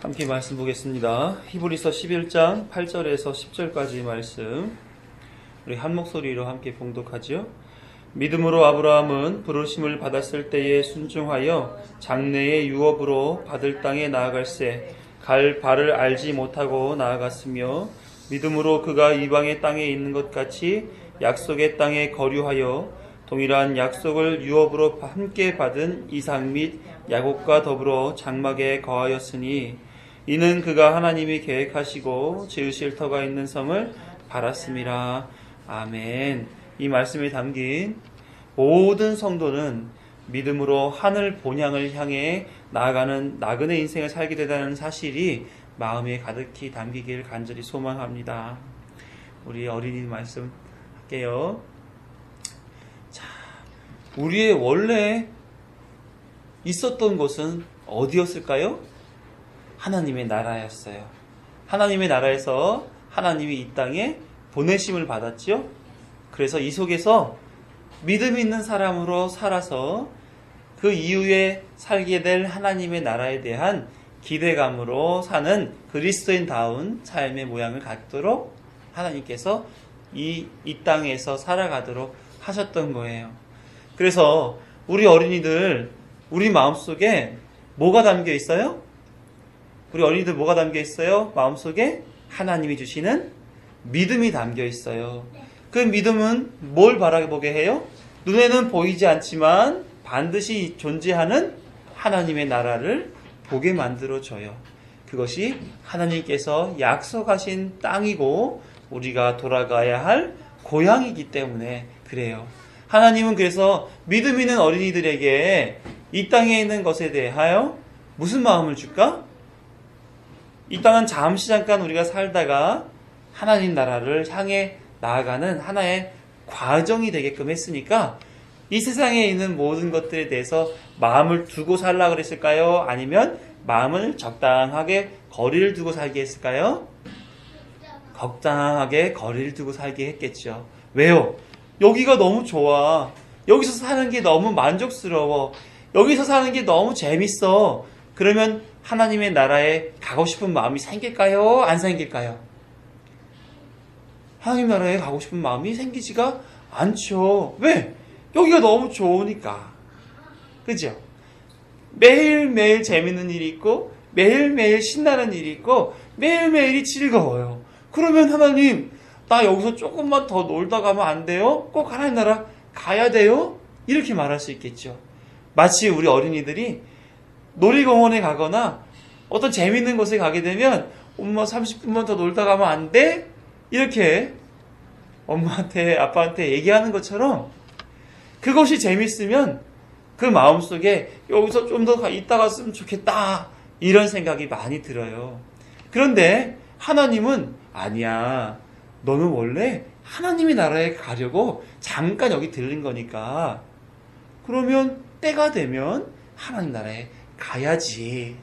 함께 말씀 보겠습니다. 히브리서 11장 8절에서 10절까지 말씀 우리 한 목소리로 함께 봉독하지요. 믿음으로 아브라함은 부르심을 받았을 때에 순종하여 장래의 유업으로 받을 땅에 나아갈새 갈 바를 알지 못하고 나아갔으며 믿음으로 그가 이방의 땅에 있는 것 같이 약속의 땅에 거류하여 동일한 약속을 유업으로 함께 받은 이삭 및 야곱과 더불어 장막에 거하였으니 이는 그가 하나님이 계획하시고 지으실 터가 있는 성을 바랐음이라. 아멘. 이 말씀에 담긴 모든 성도는 믿음으로 하늘 본향을 향해 나아가는 나그네 인생을 살게 되다는 사실이 마음에 가득히 담기길 간절히 소망합니다. 우리 어린이 말씀 할게요. 자, 우리의 원래 있었던 곳은 어디였을까요? 하나님의 나라였어요. 하나님의 나라에서 하나님이 이 땅에 보내심을 받았지요. 그래서 이 속에서 믿음 있는 사람으로 살아서 그 이후에 살게 될 하나님의 나라에 대한 기대감으로 사는 그리스도인다운 삶의 모양을 갖도록 하나님께서 이 땅에서 살아가도록 하셨던 거예요. 그래서 우리 어린이들, 우리 마음속에 뭐가 담겨 있어요? 우리 어린이들 뭐가 담겨 있어요? 마음속에 하나님이 주시는 믿음이 담겨 있어요. 그 믿음은 뭘 바라보게 해요? 눈에는 보이지 않지만 반드시 존재하는 하나님의 나라를 보게 만들어줘요. 그것이 하나님께서 약속하신 땅이고 우리가 돌아가야 할 고향이기 때문에 그래요. 하나님은 그래서 믿음 있는 어린이들에게 이 땅에 있는 것에 대하여 무슨 마음을 줄까? 이 땅은 잠시 잠깐 우리가 살다가 하나님 나라를 향해 나아가는 하나의 과정이 되게끔 했으니까 이 세상에 있는 모든 것들에 대해서 마음을 두고 살라 그랬을까요? 아니면 마음을 적당하게 거리를 두고 살게 했을까요? 적당하게 거리를 두고 살게 했겠죠. 왜요? 여기가 너무 좋아. 여기서 사는 게 너무 만족스러워. 여기서 사는 게 너무 재밌어. 그러면 하나님의 나라에 가고 싶은 마음이 생길까요? 안 생길까요? 하나님 나라에 가고 싶은 마음이 생기지가 않죠. 왜? 여기가 너무 좋으니까. 그죠? 매일매일 재밌는 일이 있고 매일매일 신나는 일이 있고 매일매일이 즐거워요. 그러면 하나님, 나 여기서 조금만 더 놀다 가면 안 돼요? 꼭 하나님 나라 가야 돼요? 이렇게 말할 수 있겠죠. 마치 우리 어린이들이 놀이공원에 가거나 어떤 재밌는 곳에 가게 되면 엄마 30분만 더 놀다 가면 안 돼? 이렇게 엄마한테 아빠한테 얘기하는 것처럼 그것이 재밌으면 그 마음속에 여기서 좀 더 있다 갔으면 좋겠다 이런 생각이 많이 들어요. 그런데 하나님은 아니야. 너는 원래 하나님의 나라에 가려고 잠깐 여기 들린 거니까 그러면 때가 되면 하나님 나라에 가야지.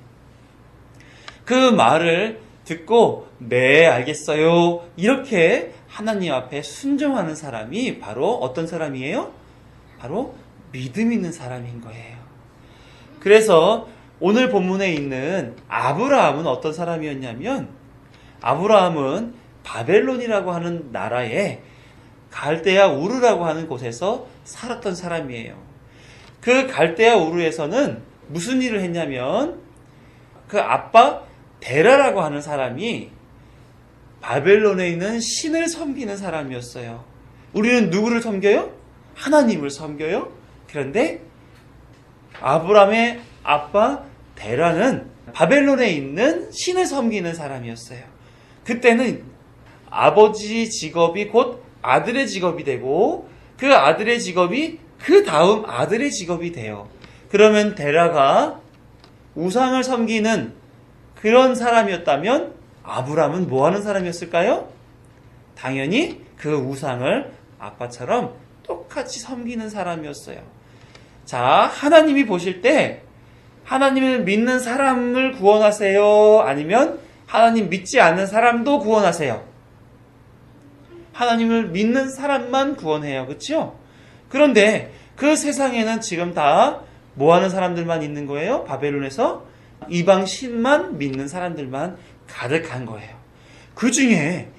그 말을 듣고 네 알겠어요 이렇게 하나님 앞에 순종하는 사람이 바로 어떤 사람이에요? 바로 믿음 있는 사람인 거예요. 그래서 오늘 본문에 있는 아브라함은 어떤 사람이었냐면 아브라함은 바벨론이라고 하는 나라에 갈대아 우르라고 하는 곳에서 살았던 사람이에요. 그 갈대아 우르에서는 무슨 일을 했냐면 그 아빠 데라라고 하는 사람이 바벨론에 있는 신을 섬기는 사람이었어요. 우리는 누구를 섬겨요? 하나님을 섬겨요. 그런데 아브라함의 아빠 데라는 바벨론에 있는 신을 섬기는 사람이었어요. 그때는 아버지 직업이 곧 아들의 직업이 되고 그 아들의 직업이 그 다음 아들의 직업이 돼요. 그러면 데라가 우상을 섬기는 그런 사람이었다면 아브라함은 뭐 하는 사람이었을까요? 당연히 그 우상을 아빠처럼 똑같이 섬기는 사람이었어요. 자, 하나님이 보실 때 하나님을 믿는 사람을 구원하세요? 아니면 하나님 믿지 않는 사람도 구원하세요? 하나님을 믿는 사람만 구원해요. 그렇죠? 그런데 그 세상에는 지금 다 뭐 하는 사람들만 있는 거예요? 바벨론에서 이방 신만 믿는 사람들만 가득한 거예요. 그 중에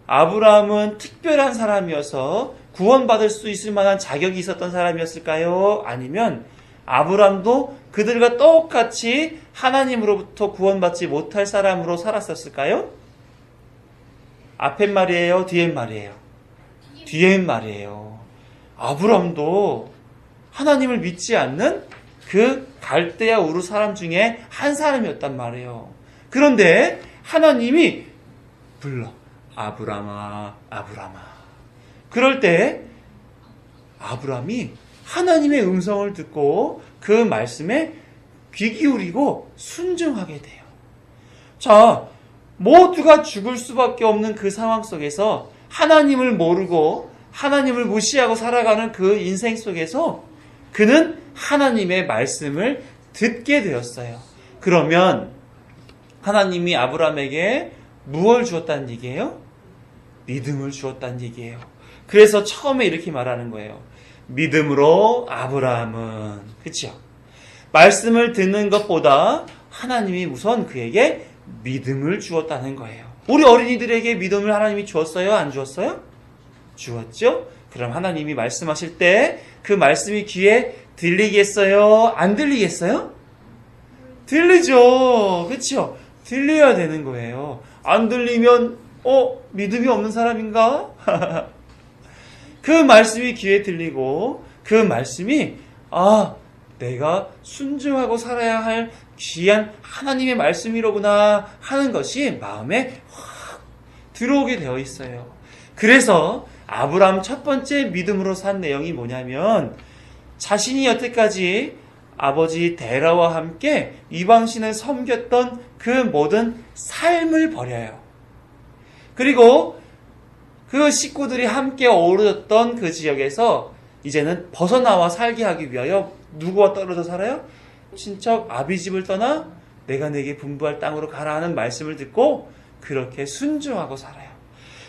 아브라함은 특별한 사람이어서 구원받을 수 있을 만한 자격이 있었던 사람이었을까요? 아니면 아브라함도 그들과 똑같이 하나님으로부터 구원받지 못할 사람으로 살았었을까요? 앞엔 말이에요? 뒤엔 말이에요? 뒤엔 말이에요. 아브라함도 하나님을 믿지 않는 그 갈대아 우르 사람 중에 한 사람이었단 말이에요. 그런데 하나님이 불러. 아브라함아, 아브라함아. 그럴 때 아브라함이 하나님의 음성을 듣고 그 말씀에 귀 기울이고 순종하게 돼요. 자, 모두가 죽을 수밖에 없는 그 상황 속에서 하나님을 모르고 하나님을 무시하고 살아가는 그 인생 속에서 그는 하나님의 말씀을 듣게 되었어요. 그러면 하나님이 아브라함에게 무엇을 주었다는 얘기예요? 믿음을 주었다는 얘기예요. 그래서 처음에 이렇게 말하는 거예요. 믿음으로 아브라함은, 그렇죠? 말씀을 듣는 것보다 하나님이 우선 그에게 믿음을 주었다는 거예요. 우리 어린이들에게 믿음을 하나님이 주었어요? 안 주었어요? 주었죠? 그럼 하나님이 말씀하실 때 그 말씀이 귀에 들리겠어요? 안 들리겠어요? 들리죠. 그렇죠? 들려야 되는 거예요. 안 들리면 믿음이 없는 사람인가? 그 말씀이 귀에 들리고 그 말씀이 내가 순종하고 살아야 할 귀한 하나님의 말씀이로구나 하는 것이 마음에 확 들어오게 되어 있어요. 그래서 아브라함 첫 번째 믿음으로 산 내용이 뭐냐면 자신이 여태까지 아버지 데라와 함께 이방신을 섬겼던 그 모든 삶을 버려요. 그리고 그 식구들이 함께 어우러졌던 그 지역에서 이제는 벗어나와 살게 하기 위하여 누구와 떨어져 살아요? 친척 아비집을 떠나 내가 내게 분부할 땅으로 가라 하는 말씀을 듣고 그렇게 순종하고 살아요.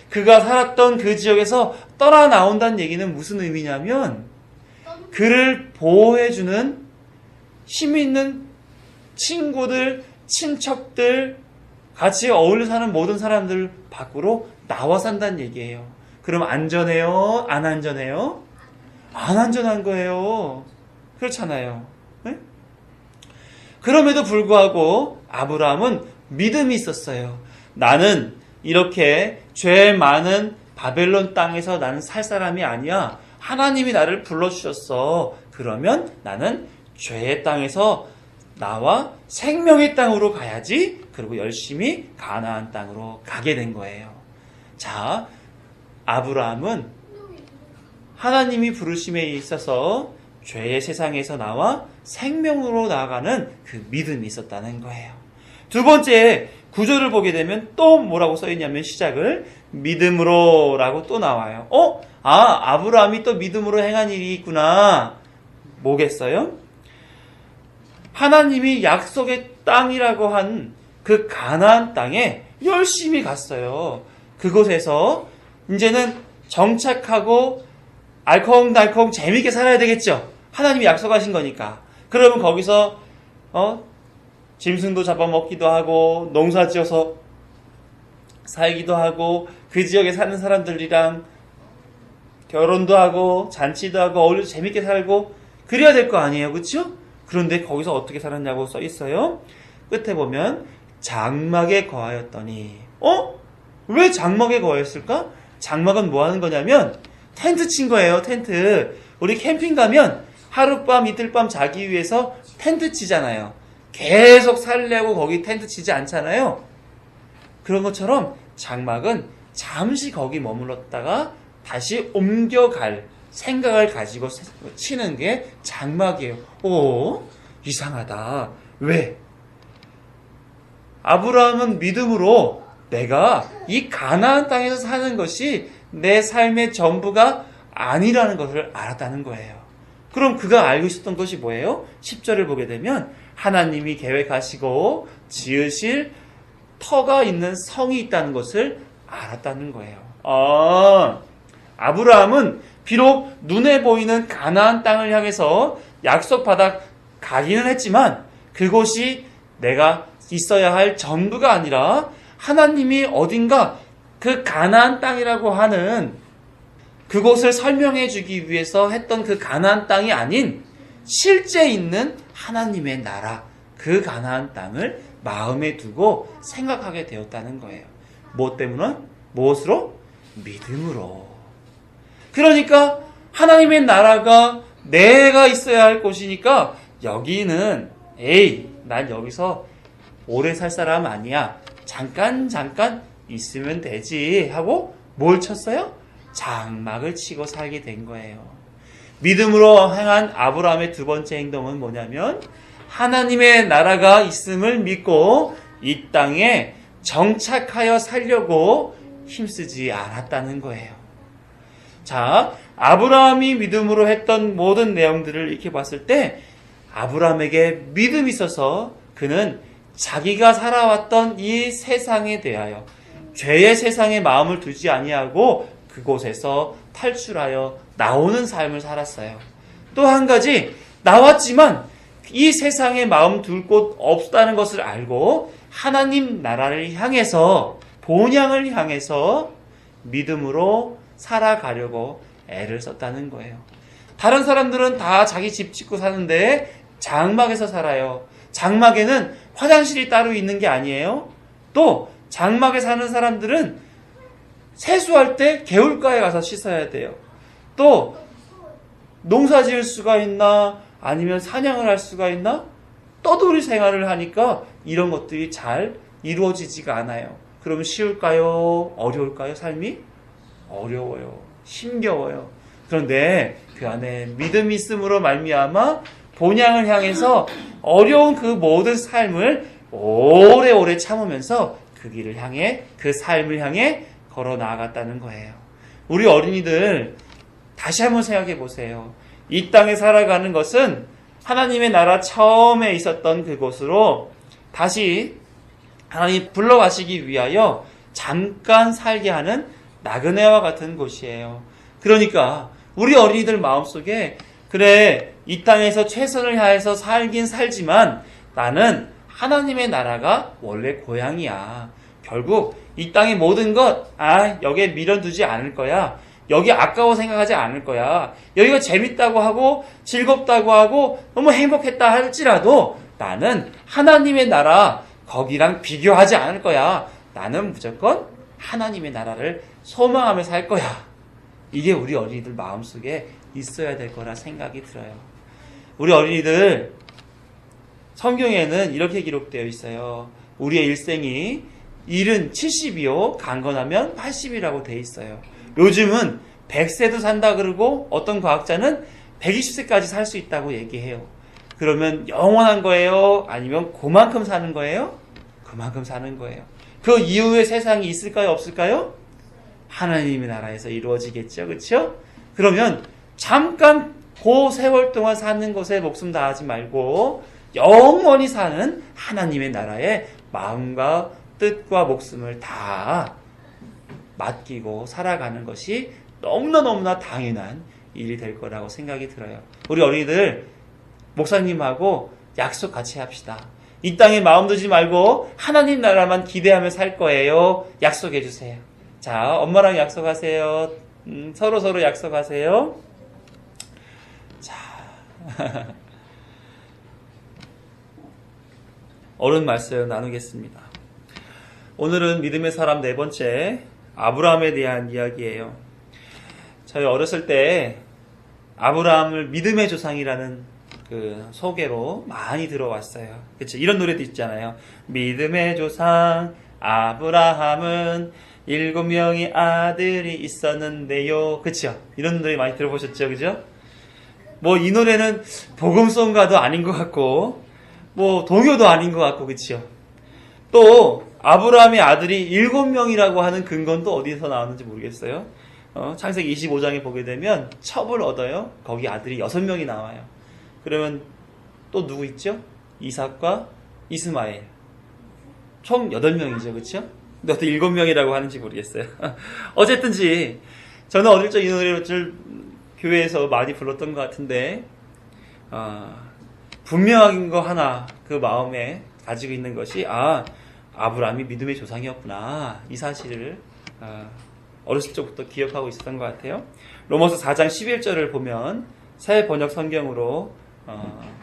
그가 살았던 그 지역에서 떠나 나온다는 얘기는 무슨 의미냐면 그를 보호해주는 힘 있는 친구들, 친척들, 같이 어울려 사는 모든 사람들 밖으로 나와 산다는 얘기예요. 그럼 안전해요? 안 안전해요? 안 안전한 거예요. 그렇잖아요. 네? 그럼에도 불구하고 아브라함은 믿음이 있었어요. 나는 이렇게 죄 많은 바벨론 땅에서 나는 살 사람이 아니야. 하나님이 나를 불러주셨어. 그러면 나는 죄의 땅에서 나와 생명의 땅으로 가야지. 그리고 열심히 가나안 땅으로 가게 된 거예요. 자, 아브라함은 하나님이 부르심에 있어서 죄의 세상에서 나와 생명으로 나아가는 그 믿음이 있었다는 거예요. 두 번째 구절을 보게 되면 또 뭐라고 써있냐면 시작을 믿음으로 라고 또 나와요. 아브라함이 또 믿음으로 행한 일이 있구나. 뭐겠어요? 하나님이 약속의 땅이라고 한 그 가나안 땅에 열심히 갔어요. 그곳에서 이제는 정착하고 알콩달콩 재미있게 살아야 되겠죠. 하나님이 약속하신 거니까. 그러면 거기서 짐승도 잡아먹기도 하고 농사지어서 살기도 하고 그 지역에 사는 사람들이랑 결혼도 하고 잔치도 하고 어울려서 재밌게 살고 그래야 될 거 아니에요. 그렇죠? 그런데 거기서 어떻게 살았냐고 써 있어요. 끝에 보면 장막에 거하였더니 왜 장막에 거하였을까? 장막은 뭐 하는 거냐면 텐트 친 거예요. 텐트. 우리 캠핑 가면 하룻밤 이틀밤 자기 위해서 텐트 치잖아요. 계속 살려고 거기 텐트 치지 않잖아요. 그런 것처럼 장막은 잠시 거기 머물렀다가 다시 옮겨갈 생각을 가지고 치는 게 장막이에요. 이상하다. 왜? 아브라함은 믿음으로 내가 이 가나안 땅에서 사는 것이 내 삶의 전부가 아니라는 것을 알았다는 거예요. 그럼 그가 알고 있었던 것이 뭐예요? 10절을 보게 되면 하나님이 계획하시고 지으실 터가 있는 성이 있다는 것을 알았다는 거예요. 아브라함은 비록 눈에 보이는 가나안 땅을 향해서 약속받아 가기는 했지만 그곳이 내가 있어야 할 전부가 아니라 하나님이 어딘가 그 가나안 땅이라고 하는 그곳을 설명해 주기 위해서 했던 그 가나안 땅이 아닌 실제 있는 하나님의 나라, 그 가나안 땅을 마음에 두고 생각하게 되었다는 거예요. 무엇 때문에? 무엇으로? 믿음으로. 그러니까 하나님의 나라가 내가 있어야 할 곳이니까 여기는 난 여기서 오래 살 사람 아니야. 잠깐 있으면 되지 하고 뭘 쳤어요? 장막을 치고 살게 된 거예요. 믿음으로 행한 아브라함의 두 번째 행동은 뭐냐면 하나님의 나라가 있음을 믿고 이 땅에 정착하여 살려고 힘쓰지 않았다는 거예요. 자, 아브라함이 믿음으로 했던 모든 내용들을 이렇게 봤을 때 아브라함에게 믿음이 있어서 그는 자기가 살아왔던 이 세상에 대하여 죄의 세상에 마음을 두지 아니하고 그곳에서 탈출하여 나오는 삶을 살았어요. 또 한 가지, 나왔지만 이 세상에 마음 둘 곳 없다는 것을 알고 하나님 나라를 향해서, 본향을 향해서 믿음으로 살아가려고 애를 썼다는 거예요. 다른 사람들은 다 자기 집 짓고 사는데 장막에서 살아요. 장막에는 화장실이 따로 있는 게 아니에요. 또 장막에 사는 사람들은 세수할 때 개울가에 가서 씻어야 돼요. 또 농사 지을 수가 있나, 아니면 사냥을 할 수가 있나, 떠돌이 생활을 하니까 이런 것들이 잘 이루어지지가 않아요. 그럼 쉬울까요? 어려울까요? 삶이? 어려워요. 힘겨워요. 그런데 그 안에 믿음이 있음으로 말미암아 본향을 향해서 어려운 그 모든 삶을 오래오래 참으면서 그 길을 향해, 그 삶을 향해 걸어 나아갔다는 거예요. 우리 어린이들 다시 한번 생각해 보세요. 이 땅에 살아가는 것은 하나님의 나라 처음에 있었던 그곳으로 다시 하나님 불러가시기 위하여 잠깐 살게 하는 나그네와 같은 곳이에요. 그러니까 우리 어린이들 마음속에 그래, 이 땅에서 최선을 다해서 살긴 살지만 나는 하나님의 나라가 원래 고향이야. 결국 이 땅의 모든 것, 여기에 미련두지 않을 거야. 여기 아까워 생각하지 않을 거야. 여기가 재밌다고 하고 즐겁다고 하고 너무 행복했다 할지라도 나는 하나님의 나라 거기랑 비교하지 않을 거야. 나는 무조건 하나님의 나라를 소망하며 살 거야. 이게 우리 어린이들 마음속에 있어야 될 거라 생각이 들어요. 우리 어린이들 성경에는 이렇게 기록되어 있어요. 우리의 일생이 일은 70이요 강건하면 80이라고 되어 있어요. 요즘은 100세도 산다 그러고 어떤 과학자는 120세까지 살 수 있다고 얘기해요. 그러면 영원한 거예요? 아니면 그만큼 사는 거예요? 그만큼 사는 거예요. 그 이후에 세상이 있을까요? 없을까요? 하나님의 나라에서 이루어지겠죠. 그렇죠? 그러면 잠깐 그 세월 동안 사는 것에 목숨 다하지 말고 영원히 사는 하나님의 나라에 마음과 뜻과 목숨을 다 맡기고 살아가는 것이 너무나 당연한 일이 될 거라고 생각이 들어요. 우리 어린이들 목사님하고 약속 같이 합시다. 이 땅에 마음 두지 말고 하나님 나라만 기대하며 살 거예요. 약속해 주세요. 자, 엄마랑 약속하세요. 서로 약속하세요. 자, 어른 말씀 나누겠습니다. 오늘은 믿음의 사람 네 번째 아브라함에 대한 이야기예요. 저희 어렸을 때 아브라함을 믿음의 조상이라는 그 소개로 많이 들어왔어요. 그렇죠? 이런 노래도 있잖아요. 믿음의 조상 아브라함은 7명의 아들이 있었는데요. 그렇죠? 이런 노래 많이 들어보셨죠? 그죠? 뭐 이 노래는 복음송가도 아닌 것 같고 뭐 동요도 아닌 것 같고 그렇죠? 또 아브라함의 아들이 7명이라고 하는 근거는 또 어디서 나왔는지 모르겠어요. 창세기 25장에 보게 되면 첩을 얻어요. 거기 아들이 6명이 나와요. 그러면 또 누구 있죠? 이삭과 이스마엘. 총 8명이죠. 그렇죠? 근데 어떻게 7명이라고 하는지 모르겠어요. 어쨌든지 저는 어릴 적 이 노래를 교회에서 많이 불렀던 것 같은데 분명한 거 하나 그 마음에 가지고 있는 것이 아브라함이 믿음의 조상이었구나. 이 사실을 어렸을 적부터 기억하고 있었던 것 같아요. 로마서 4장 11절을 보면 새 번역 성경으로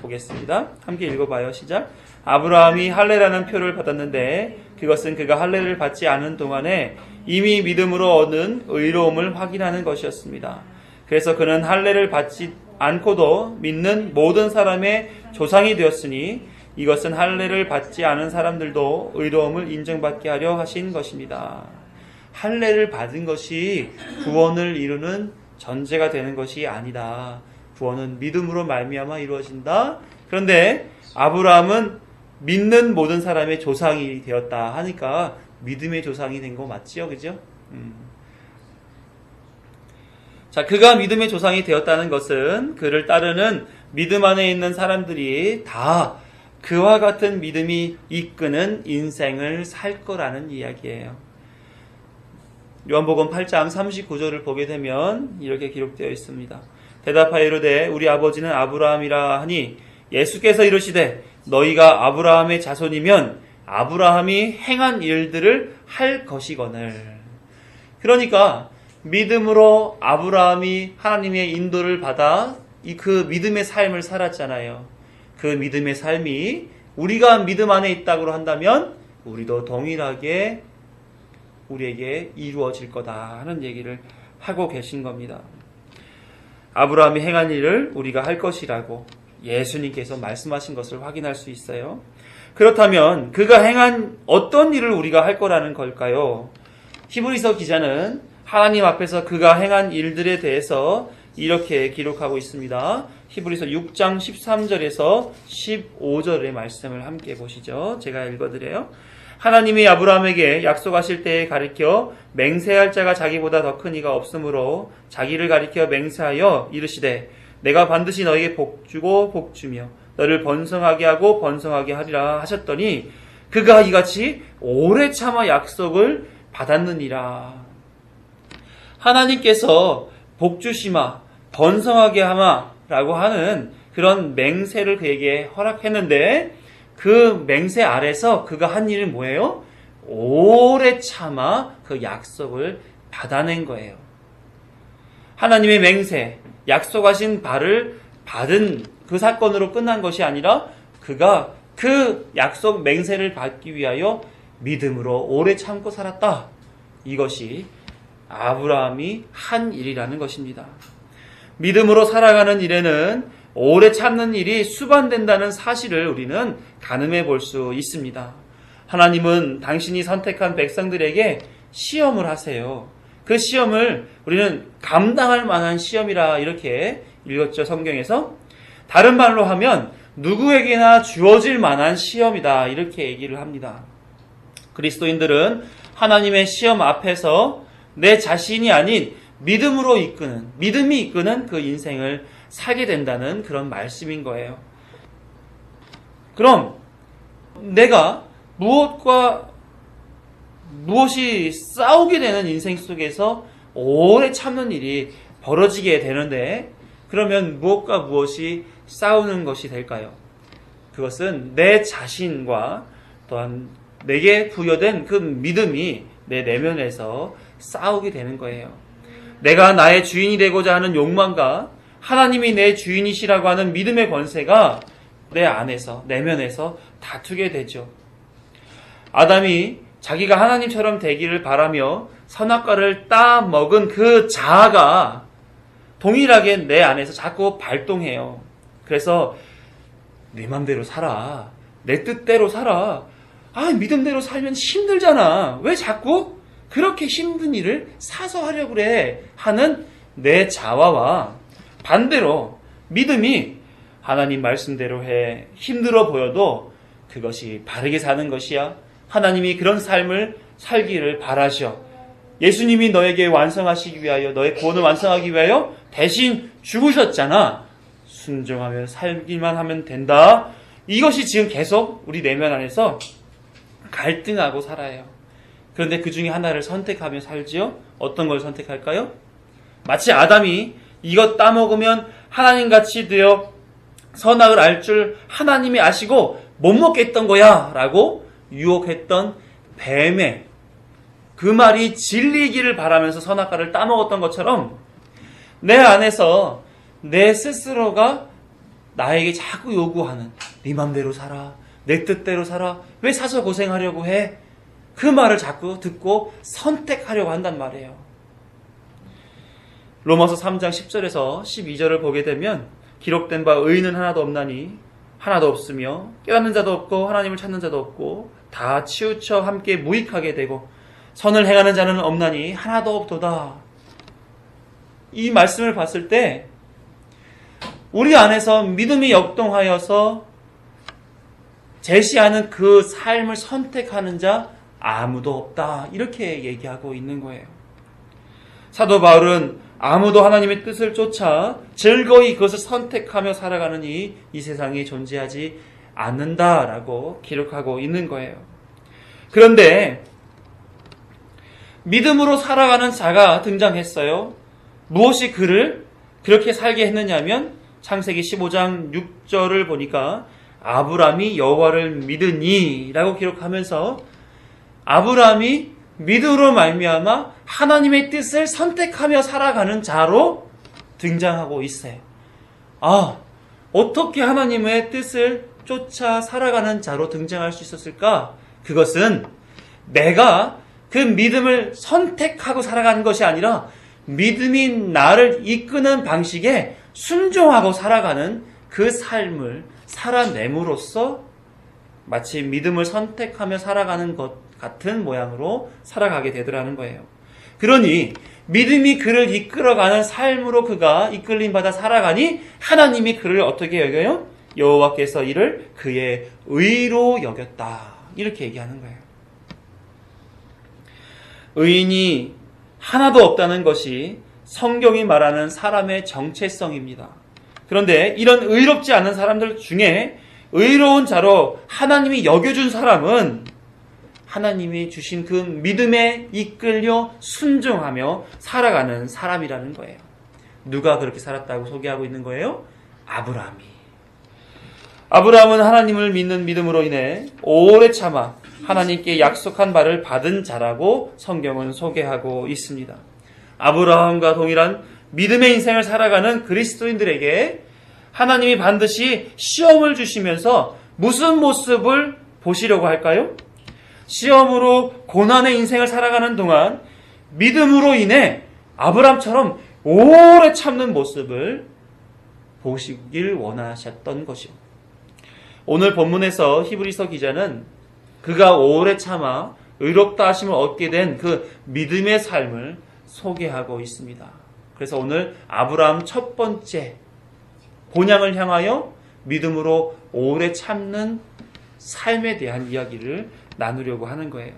보겠습니다. 함께 읽어봐요. 시작. 아브라함이 할례라는 표를 받았는데 그것은 그가 할례를 받지 않은 동안에 이미 믿음으로 얻은 의로움을 확인하는 것이었습니다. 그래서 그는 할례를 받지 않고도 믿는 모든 사람의 조상이 되었으니 이것은 할례를 받지 않은 사람들도 의로움을 인정받게 하려 하신 것입니다. 할례를 받은 것이 구원을 이루는 전제가 되는 것이 아니다. 구원은 믿음으로 말미암아 이루어진다. 그런데 아브라함은 믿는 모든 사람의 조상이 되었다 하니까 믿음의 조상이 된 거 맞지요? 그죠? 자, 그가 믿음의 조상이 되었다는 것은 그를 따르는 믿음 안에 있는 사람들이 다 그와 같은 믿음이 이끄는 인생을 살 거라는 이야기예요. 요한복음 8장 39절을 보게 되면 이렇게 기록되어 있습니다. 대답하여 이르되 우리 아버지는 아브라함이라 하니 예수께서 이르시되 너희가 아브라함의 자손이면 아브라함이 행한 일들을 할 것이거늘. 그러니까 믿음으로 아브라함이 하나님의 인도를 받아 그 믿음의 삶을 살았잖아요. 그 믿음의 삶이 우리가 믿음 안에 있다고 한다면 우리도 동일하게 우리에게 이루어질 거다 하는 얘기를 하고 계신 겁니다. 아브라함이 행한 일을 우리가 할 것이라고 예수님께서 말씀하신 것을 확인할 수 있어요. 그렇다면 그가 행한 어떤 일을 우리가 할 거라는 걸까요? 히브리서 기자는 하나님 앞에서 그가 행한 일들에 대해서 이렇게 기록하고 있습니다. 히브리서 6장 13절에서 15절의 말씀을 함께 보시죠. 제가 읽어드려요. 하나님이 아브라함에게 약속하실 때에 가리켜 맹세할 자가 자기보다 더 큰 이가 없으므로 자기를 가리켜 맹세하여 이르시되 내가 반드시 너에게 복주고 복주며 너를 번성하게 하고 번성하게 하리라 하셨더니 그가 이같이 오래 참아 약속을 받았느니라. 하나님께서 복주시마 번성하게 하마라고 하는 그런 맹세를 그에게 허락했는데 그 맹세 아래서 그가 한 일은 뭐예요? 오래 참아 그 약속을 받아낸 거예요. 하나님의 맹세, 약속하신 바를 받은 그 사건으로 끝난 것이 아니라 그가 그 약속 맹세를 받기 위하여 믿음으로 오래 참고 살았다. 이것이 아브라함이 한 일이라는 것입니다. 믿음으로 살아가는 일에는 오래 참는 일이 수반된다는 사실을 우리는 가늠해 볼 수 있습니다. 하나님은 당신이 선택한 백성들에게 시험을 하세요. 그 시험을 우리는 감당할 만한 시험이라 이렇게 읽었죠, 성경에서. 다른 말로 하면 누구에게나 주어질 만한 시험이다 이렇게 얘기를 합니다. 그리스도인들은 하나님의 시험 앞에서 내 자신이 아닌 믿음으로 이끄는, 믿음이 이끄는 그 인생을 살게 된다는 그런 말씀인 거예요. 그럼 내가 무엇이 싸우게 되는 인생 속에서 오래 참는 일이 벌어지게 되는데 그러면 무엇과 무엇이 싸우는 것이 될까요? 그것은 내 자신과 또한 내게 부여된 그 믿음이 내 내면에서 싸우게 되는 거예요. 내가 나의 주인이 되고자 하는 욕망과 하나님이 내 주인이시라고 하는 믿음의 권세가 내 안에서, 내면에서 다투게 되죠. 아담이 자기가 하나님처럼 되기를 바라며 선악과를 따먹은 그 자아가 동일하게 내 안에서 자꾸 발동해요. 그래서 내 맘대로 살아. 내 뜻대로 살아. 믿음대로 살면 힘들잖아. 왜 자꾸 그렇게 힘든 일을 사서 하려고 그래? 하는 내 자아와 반대로 믿음이 하나님 말씀대로 해. 힘들어 보여도 그것이 바르게 사는 것이야. 하나님이 그런 삶을 살기를 바라셔. 예수님이 너에게 완성하시기 위하여, 너의 구원을 완성하기 위하여 대신 죽으셨잖아. 순종하며 살기만 하면 된다. 이것이 지금 계속 우리 내면 안에서 갈등하고 살아요. 그런데 그 중에 하나를 선택하며 살지요? 어떤 걸 선택할까요? 마치 아담이 이것 따먹으면 하나님같이 되어 선악을 알 줄 하나님이 아시고 못 먹겠던 거야 라고 유혹했던 뱀의 그 말이 진리이기를 바라면서 선악과를 따먹었던 것처럼 내 안에서 내 스스로가 나에게 자꾸 요구하는 네 맘대로 살아, 내 뜻대로 살아, 왜 사서 고생하려고 해? 그 말을 자꾸 듣고 선택하려고 한단 말이에요. 로마서 3장 10절에서 12절을 보게 되면 기록된 바 의인은 하나도 없나니 하나도 없으며 깨닫는 자도 없고 하나님을 찾는 자도 없고 다 치우쳐 함께 무익하게 되고 선을 행하는 자는 없나니 하나도 없도다. 이 말씀을 봤을 때 우리 안에서 믿음이 역동하여서 제시하는 그 삶을 선택하는 자 아무도 없다. 이렇게 얘기하고 있는 거예요. 사도 바울은 아무도 하나님의 뜻을 쫓아 즐거이 그것을 선택하며 살아가느니 이 세상에 존재하지 않는다라고 기록하고 있는 거예요. 그런데 믿음으로 살아가는 자가 등장했어요. 무엇이 그를 그렇게 살게 했느냐면 창세기 15장 6절을 보니까 아브라함이 여호와를 믿으니 라고 기록하면서 아브라함이 믿음으로 말미암아 하나님의 뜻을 선택하며 살아가는 자로 등장하고 있어요. 어떻게 하나님의 뜻을 쫓아 살아가는 자로 등장할 수 있었을까? 그것은 내가 그 믿음을 선택하고 살아가는 것이 아니라 믿음이 나를 이끄는 방식에 순종하고 살아가는 그 삶을 살아냄으로써 마치 믿음을 선택하며 살아가는 것 같은 모양으로 살아가게 되더라는 거예요. 그러니 믿음이 그를 이끌어가는 삶으로 그가 이끌림 받아 살아가니 하나님이 그를 어떻게 여겨요? 여호와께서 이를 그의 의로 여겼다. 이렇게 얘기하는 거예요. 의인이 하나도 없다는 것이 성경이 말하는 사람의 정체성입니다. 그런데 이런 의롭지 않은 사람들 중에 의로운 자로 하나님이 여겨준 사람은 하나님이 주신 그 믿음에 이끌려 순종하며 살아가는 사람이라는 거예요. 누가 그렇게 살았다고 소개하고 있는 거예요? 아브라함은 하나님을 믿는 믿음으로 인해 오래 참아 하나님께 약속한 바를 받은 자라고 성경은 소개하고 있습니다. 아브라함과 동일한 믿음의 인생을 살아가는 그리스도인들에게 하나님이 반드시 시험을 주시면서 무슨 모습을 보시려고 할까요? 시험으로 고난의 인생을 살아가는 동안 믿음으로 인해 아브라함처럼 오래 참는 모습을 보시길 원하셨던 것이요. 오늘 본문에서 히브리서 기자는 그가 오래 참아 의롭다 하심을 얻게 된 그 믿음의 삶을 소개하고 있습니다. 그래서 오늘 아브라함 첫 번째 본향을 향하여 믿음으로 오래 참는 삶에 대한 이야기를 나누려고 하는 거예요.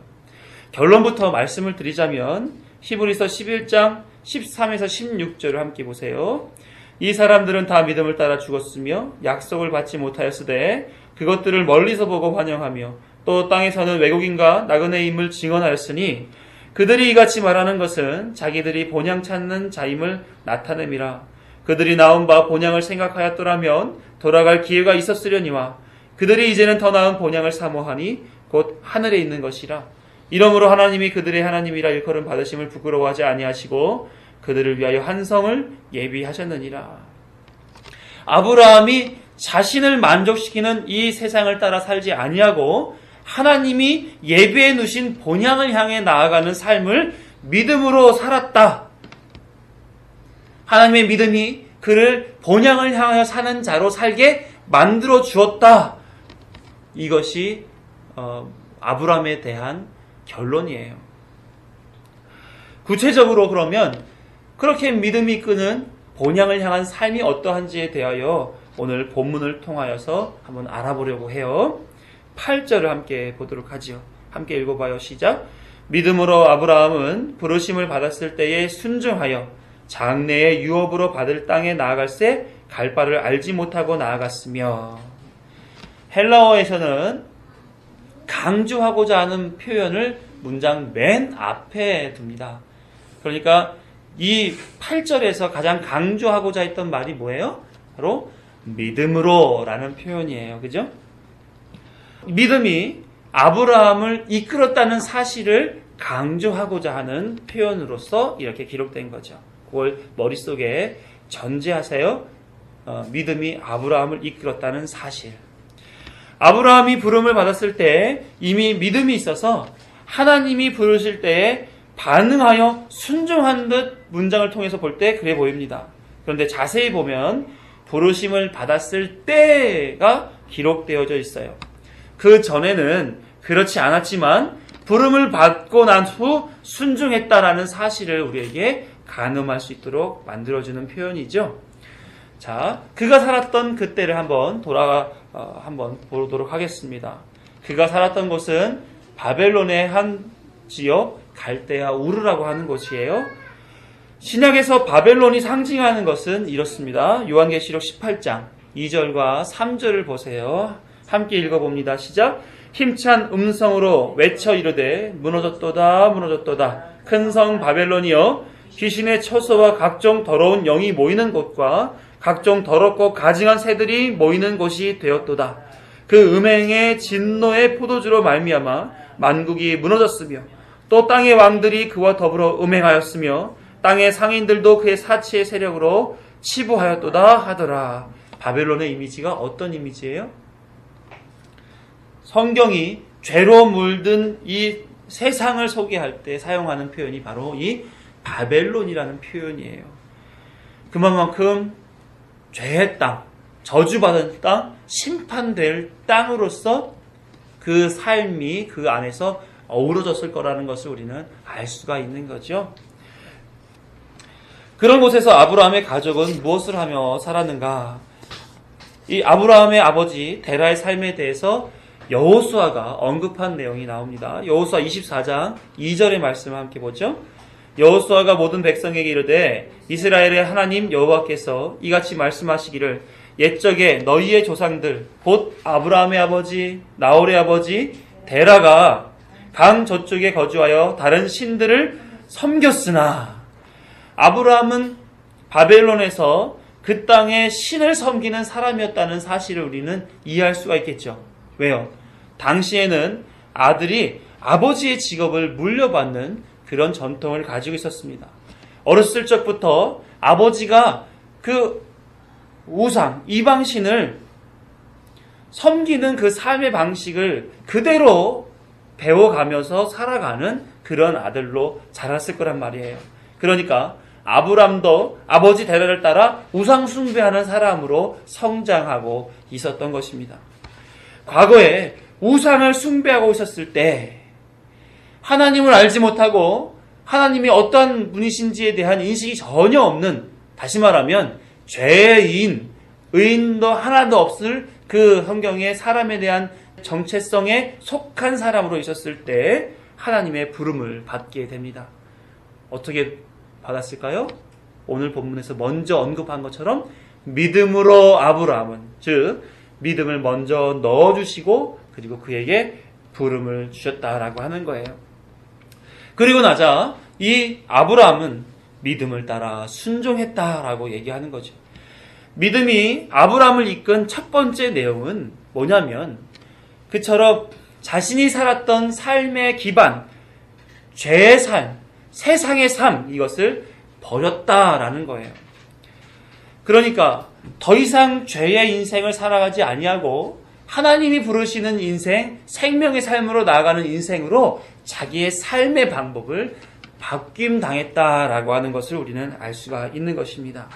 결론부터 말씀을 드리자면 히브리서 11장 13에서 16절을 함께 보세요. 이 사람들은 다 믿음을 따라 죽었으며 약속을 받지 못하였으되 그것들을 멀리서 보고 환영하며 또 땅에서는 외국인과 나그네임을 증언하였으니 그들이 이같이 말하는 것은 자기들이 본향 찾는 자임을 나타냄이라. 그들이 나온 바 본향을 생각하였더라면 돌아갈 기회가 있었으려니와 그들이 이제는 더 나은 본향을 사모하니 곧 하늘에 있는 것이라. 이러므로 하나님이 그들의 하나님이라 일컬음 받으심을 부끄러워하지 아니하시고 그들을 위하여 한 성을 예비하셨느니라. 아브라함이 자신을 만족시키는 이 세상을 따라 살지 아니하고 하나님이 예비해 놓으신 본향을 향해 나아가는 삶을 믿음으로 살았다. 하나님의 믿음이 그를 본향을 향하여 사는 자로 살게 만들어 주었다. 이것이 아브라함에 대한 결론이에요. 구체적으로 그러면 그렇게 믿음이 이끄는 본향을 향한 삶이 어떠한지에 대하여 오늘 본문을 통하여서 한번 알아보려고 해요. 8절을 함께 보도록 하지요. 함께 읽어봐요. 시작. 믿음으로 아브라함은 부르심을 받았을 때에 순종하여 장래의 유업으로 받을 땅에 나아갈새 갈 바를 알지 못하고 나아갔으며. 헬라어에서는 강조하고자 하는 표현을 문장 맨 앞에 둡니다. 그러니까 이 8절에서 가장 강조하고자 했던 말이 뭐예요? 바로 믿음으로 라는 표현이에요. 그죠? 믿음이 아브라함을 이끌었다는 사실을 강조하고자 하는 표현으로서 이렇게 기록된 거죠. 그걸 머릿속에 전제하세요. 믿음이 아브라함을 이끌었다는 사실. 아브라함이 부름을 받았을 때 이미 믿음이 있어서 하나님이 부르실 때에 반응하여 순종한 듯 문장을 통해서 볼 때 그래 보입니다. 그런데 자세히 보면 부르심을 받았을 때가 기록되어져 있어요. 그 전에는 그렇지 않았지만 부름을 받고 난 후 순종했다라는 사실을 우리에게 가늠할 수 있도록 만들어주는 표현이죠. 자, 그가 살았던 그때를 한번 한번 보도록 하겠습니다. 그가 살았던 곳은 바벨론의 한 지역 갈대아 우르라고 하는 곳이에요. 신약에서 바벨론이 상징하는 것은 이렇습니다. 요한계시록 18장 2절과 3절을 보세요. 함께 읽어봅니다. 시작. 힘찬 음성으로 외쳐 이르되 무너졌도다 무너졌도다 큰 성 바벨론이여 귀신의 처소와 각종 더러운 영이 모이는 곳과 각종 더럽고 가증한 새들이 모이는 곳이 되었도다. 그 음행의 진노의 포도주로 말미암아 만국이 무너졌으며 또 땅의 왕들이 그와 더불어 음행하였으며 땅의 상인들도 그의 사치의 세력으로 치부하였도다 하더라. 바벨론의 이미지가 어떤 이미지예요? 성경이 죄로 물든 이 세상을 소개할 때 사용하는 표현이 바로 이 바벨론이라는 표현이에요. 그만큼 죄의 땅, 저주받은 땅, 심판될 땅으로서 그 삶이 그 안에서 어우러졌을 거라는 것을 우리는 알 수가 있는 거죠. 그런 곳에서 아브라함의 가족은 무엇을 하며 살았는가? 이 아브라함의 아버지 데라의 삶에 대해서 여호수아가 언급한 내용이 나옵니다. 여호수아 24장 2절의 말씀을 함께 보죠. 여호수아가 모든 백성에게 이르되 이스라엘의 하나님 여호와께서 이같이 말씀하시기를 옛적에 너희의 조상들 곧 아브라함의 아버지 나홀의 아버지 데라가 강 저쪽에 거주하여 다른 신들을 섬겼으나 아브라함은 바벨론에서 그 땅에 신을 섬기는 사람이었다는 사실을 우리는 이해할 수가 있겠죠. 왜요? 당시에는 아들이 아버지의 직업을 물려받는 그런 전통을 가지고 있었습니다. 어렸을 적부터 아버지가 그 우상, 이방신을 섬기는 그 삶의 방식을 그대로 배워가면서 살아가는 그런 아들로 자랐을 거란 말이에요. 그러니까 아브람도 아버지 데라를 따라 우상 숭배하는 사람으로 성장하고 있었던 것입니다. 과거에 우상을 숭배하고 있었을 때 하나님을 알지 못하고 하나님이 어떤 분이신지에 대한 인식이 전혀 없는, 다시 말하면 죄인, 의인도 하나도 없을 그 성경의 사람에 대한 정체성에 속한 사람으로 있었을 때 하나님의 부름을 받게 됩니다. 어떻게 받았을까요? 오늘 본문에서 먼저 언급한 것처럼 믿음으로 아브라함은, 즉 믿음을 먼저 넣어주시고 그리고 그에게 부름을 주셨다라고 하는 거예요. 그리고 나자 이 아브라함은 믿음을 따라 순종했다라고 얘기하는 거죠. 믿음이 아브라함을 이끈 첫 번째 내용은 뭐냐면 그처럼 자신이 살았던 삶의 기반, 죄의 삶, 세상의 삶, 이것을 버렸다라는 거예요. 그러니까 더 이상 죄의 인생을 살아가지 아니하고 하나님이 부르시는 인생, 생명의 삶으로 나아가는 인생으로 자기의 삶의 방법을 바뀜당했다라고 하는 것을 우리는 알 수가 있는 것입니다.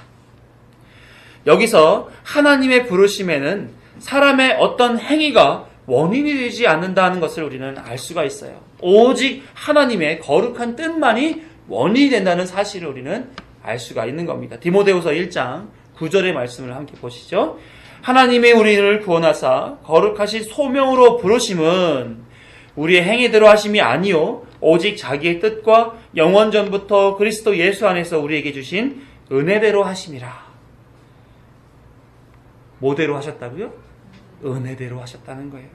여기서 하나님의 부르심에는 사람의 어떤 행위가 원인이 되지 않는다는 것을 우리는 알 수가 있어요. 오직 하나님의 거룩한 뜻만이 원인이 된다는 사실을 우리는 알 수가 있는 겁니다. 디모데후서 1장 9절의 말씀을 함께 보시죠. 하나님의 우리를 구원하사 거룩하신 소명으로 부르심은 우리의 행위대로 하심이 아니요 오직 자기의 뜻과 영원 전부터 그리스도 예수 안에서 우리에게 주신 은혜대로 하심이라. 뭐대로 하셨다고요? 은혜대로 하셨다는 거예요.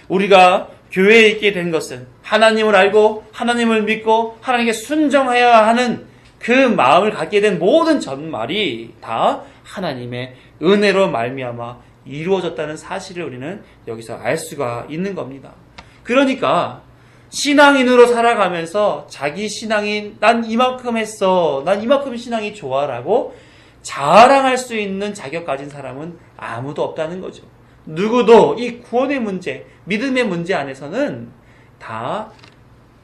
우리가 교회에 있게 된 것은 하나님을 알고 하나님을 믿고 하나님께 순종해야 하는 그 마음을 갖게 된 모든 전말이 다 하나님의 은혜로 말미암아 이루어졌다는 사실을 우리는 여기서 알 수가 있는 겁니다. 그러니까 신앙인으로 살아가면서 자기 신앙이 난 이만큼 했어, 난 이만큼 신앙이 좋아라고 자랑할 수 있는 자격 가진 사람은 아무도 없다는 거죠. 누구도 이 구원의 문제, 믿음의 문제 안에서는 다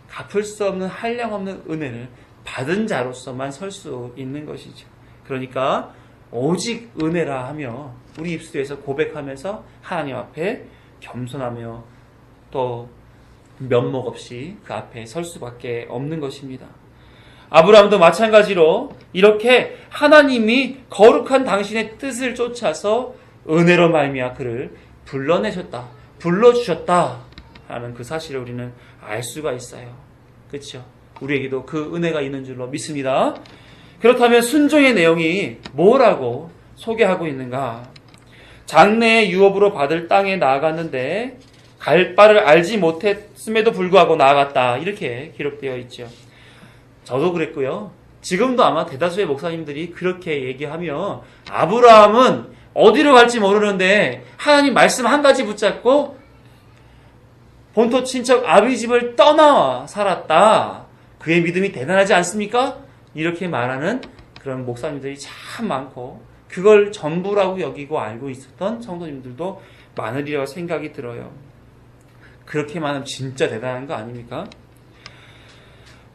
갚을 수 없는 한량없는 은혜를 받은 자로서만 설 수 있는 것이죠. 그러니까 오직 은혜라 하며 우리 입술에서 고백하면서 하나님 앞에 겸손하며 또 면목 없이 그 앞에 설 수밖에 없는 것입니다. 아브라함도 마찬가지로 이렇게 하나님이 거룩한 당신의 뜻을 쫓아서 은혜로 말미암아 그를 불러내셨다, 불러주셨다 하는 그 사실을 우리는 알 수가 있어요. 그렇죠? 우리에게도 그 은혜가 있는 줄로 믿습니다. 그렇다면 순종의 내용이 뭐라고 소개하고 있는가? 장래의 유업으로 받을 땅에 나아갔는데 갈 바를 알지 못했음에도 불구하고 나아갔다, 이렇게 기록되어 있죠. 저도 그랬고요. 지금도 아마 대다수의 목사님들이 그렇게 얘기하며 아브라함은 어디로 갈지 모르는데 하나님 말씀 한 가지 붙잡고 본토 친척 아비 집을 떠나 살았다. 그의 믿음이 대단하지 않습니까? 이렇게 말하는 그런 목사님들이 참 많고 그걸 전부라고 여기고 알고 있었던 성도님들도 많으리라고 생각이 들어요. 그렇게만 하면 진짜 대단한 거 아닙니까?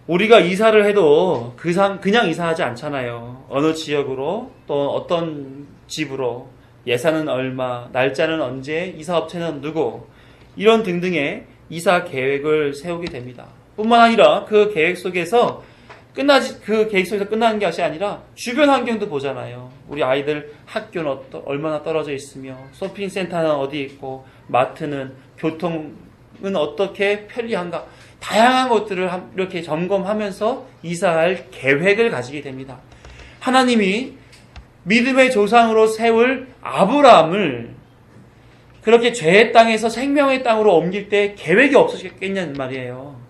우리가 이사를 해도 그냥 이사하지 않잖아요. 어느 지역으로 또 어떤 집으로, 예산은 얼마, 날짜는 언제, 이사업체는 누구, 이런 등등의 이사 계획을 세우게 됩니다. 뿐만 아니라 그 계획 속에서 끝나는 것이 아니라 주변 환경도 보잖아요. 우리 아이들 학교는 얼마나 떨어져 있으며, 쇼핑센터는 어디 있고, 마트는, 교통은 어떻게 편리한가, 다양한 것들을 이렇게 점검하면서 이사할 계획을 가지게 됩니다. 하나님이 믿음의 조상으로 세울 아브라함을 그렇게 죄의 땅에서 생명의 땅으로 옮길 때 계획이 없으셨겠냐는 말이에요.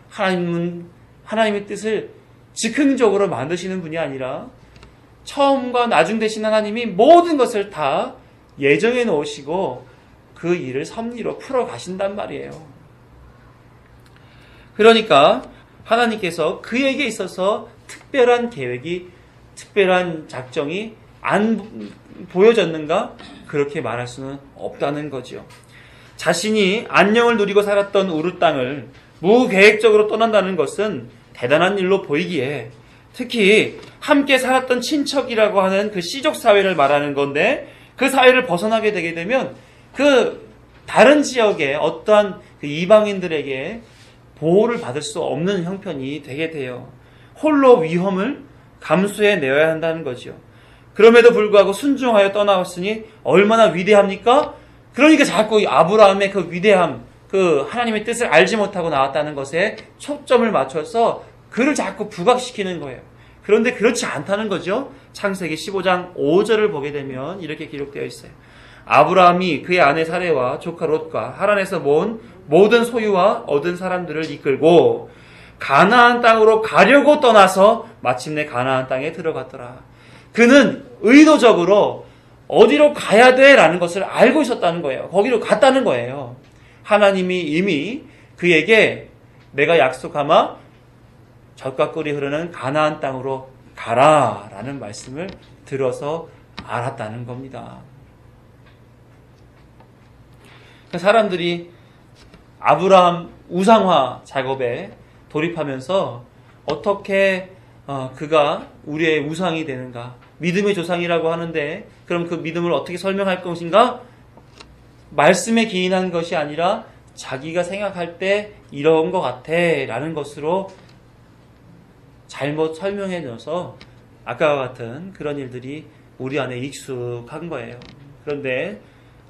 하나님은 하나님의 뜻을 즉흥적으로 만드시는 분이 아니라 처음과 나중 되신 하나님이 모든 것을 다 예정해 놓으시고 그 일을 섭리로 풀어 가신단 말이에요. 그러니까 하나님께서 그에게 있어서 특별한 계획이, 특별한 작정이 안 보여졌는가? 그렇게 말할 수는 없다는 거죠. 자신이 안녕을 누리고 살았던 우르 땅을 무계획적으로 떠난다는 것은 대단한 일로 보이기에, 특히 함께 살았던 친척이라고 하는 그 씨족 사회를 말하는 건데, 그 사회를 벗어나게 되게 되면 그 다른 지역의 어떠한 그 이방인들에게 보호를 받을 수 없는 형편이 되게 돼요. 홀로 위험을 감수해 내어야 한다는 거죠. 그럼에도 불구하고 순종하여 떠나왔으니 얼마나 위대합니까? 그러니까 자꾸 아브라함의 그 위대함, 그 하나님의 뜻을 알지 못하고 나왔다는 것에 초점을 맞춰서 그를 자꾸 부각시키는 거예요. 그런데 그렇지 않다는 거죠. 창세기 15장 5절을 보게 되면 이렇게 기록되어 있어요. 아브라함이 그의 아내 사레와 조카 롯과 하란에서 모은 모든 소유와 얻은 사람들을 이끌고 가나안 땅으로 가려고 떠나서 마침내 가나안 땅에 들어갔더라. 그는 의도적으로 어디로 가야 돼라는 것을 알고 있었다는 거예요. 거기로 갔다는 거예요. 하나님이 이미 그에게 내가 약속하마 젖과 꿀이 흐르는 가나안 땅으로 가라라는 말씀을 들어서 알았다는 겁니다. 사람들이 아브라함 우상화 작업에 돌입하면서 어떻게 그가 우리의 우상이 되는가, 믿음의 조상이라고 하는데 그럼 그 믿음을 어떻게 설명할 것인가? 말씀에 기인한 것이 아니라 자기가 생각할 때 이런 것 같아 라는 것으로 잘못 설명해 줘서 아까와 같은 그런 일들이 우리 안에 익숙한 거예요. 그런데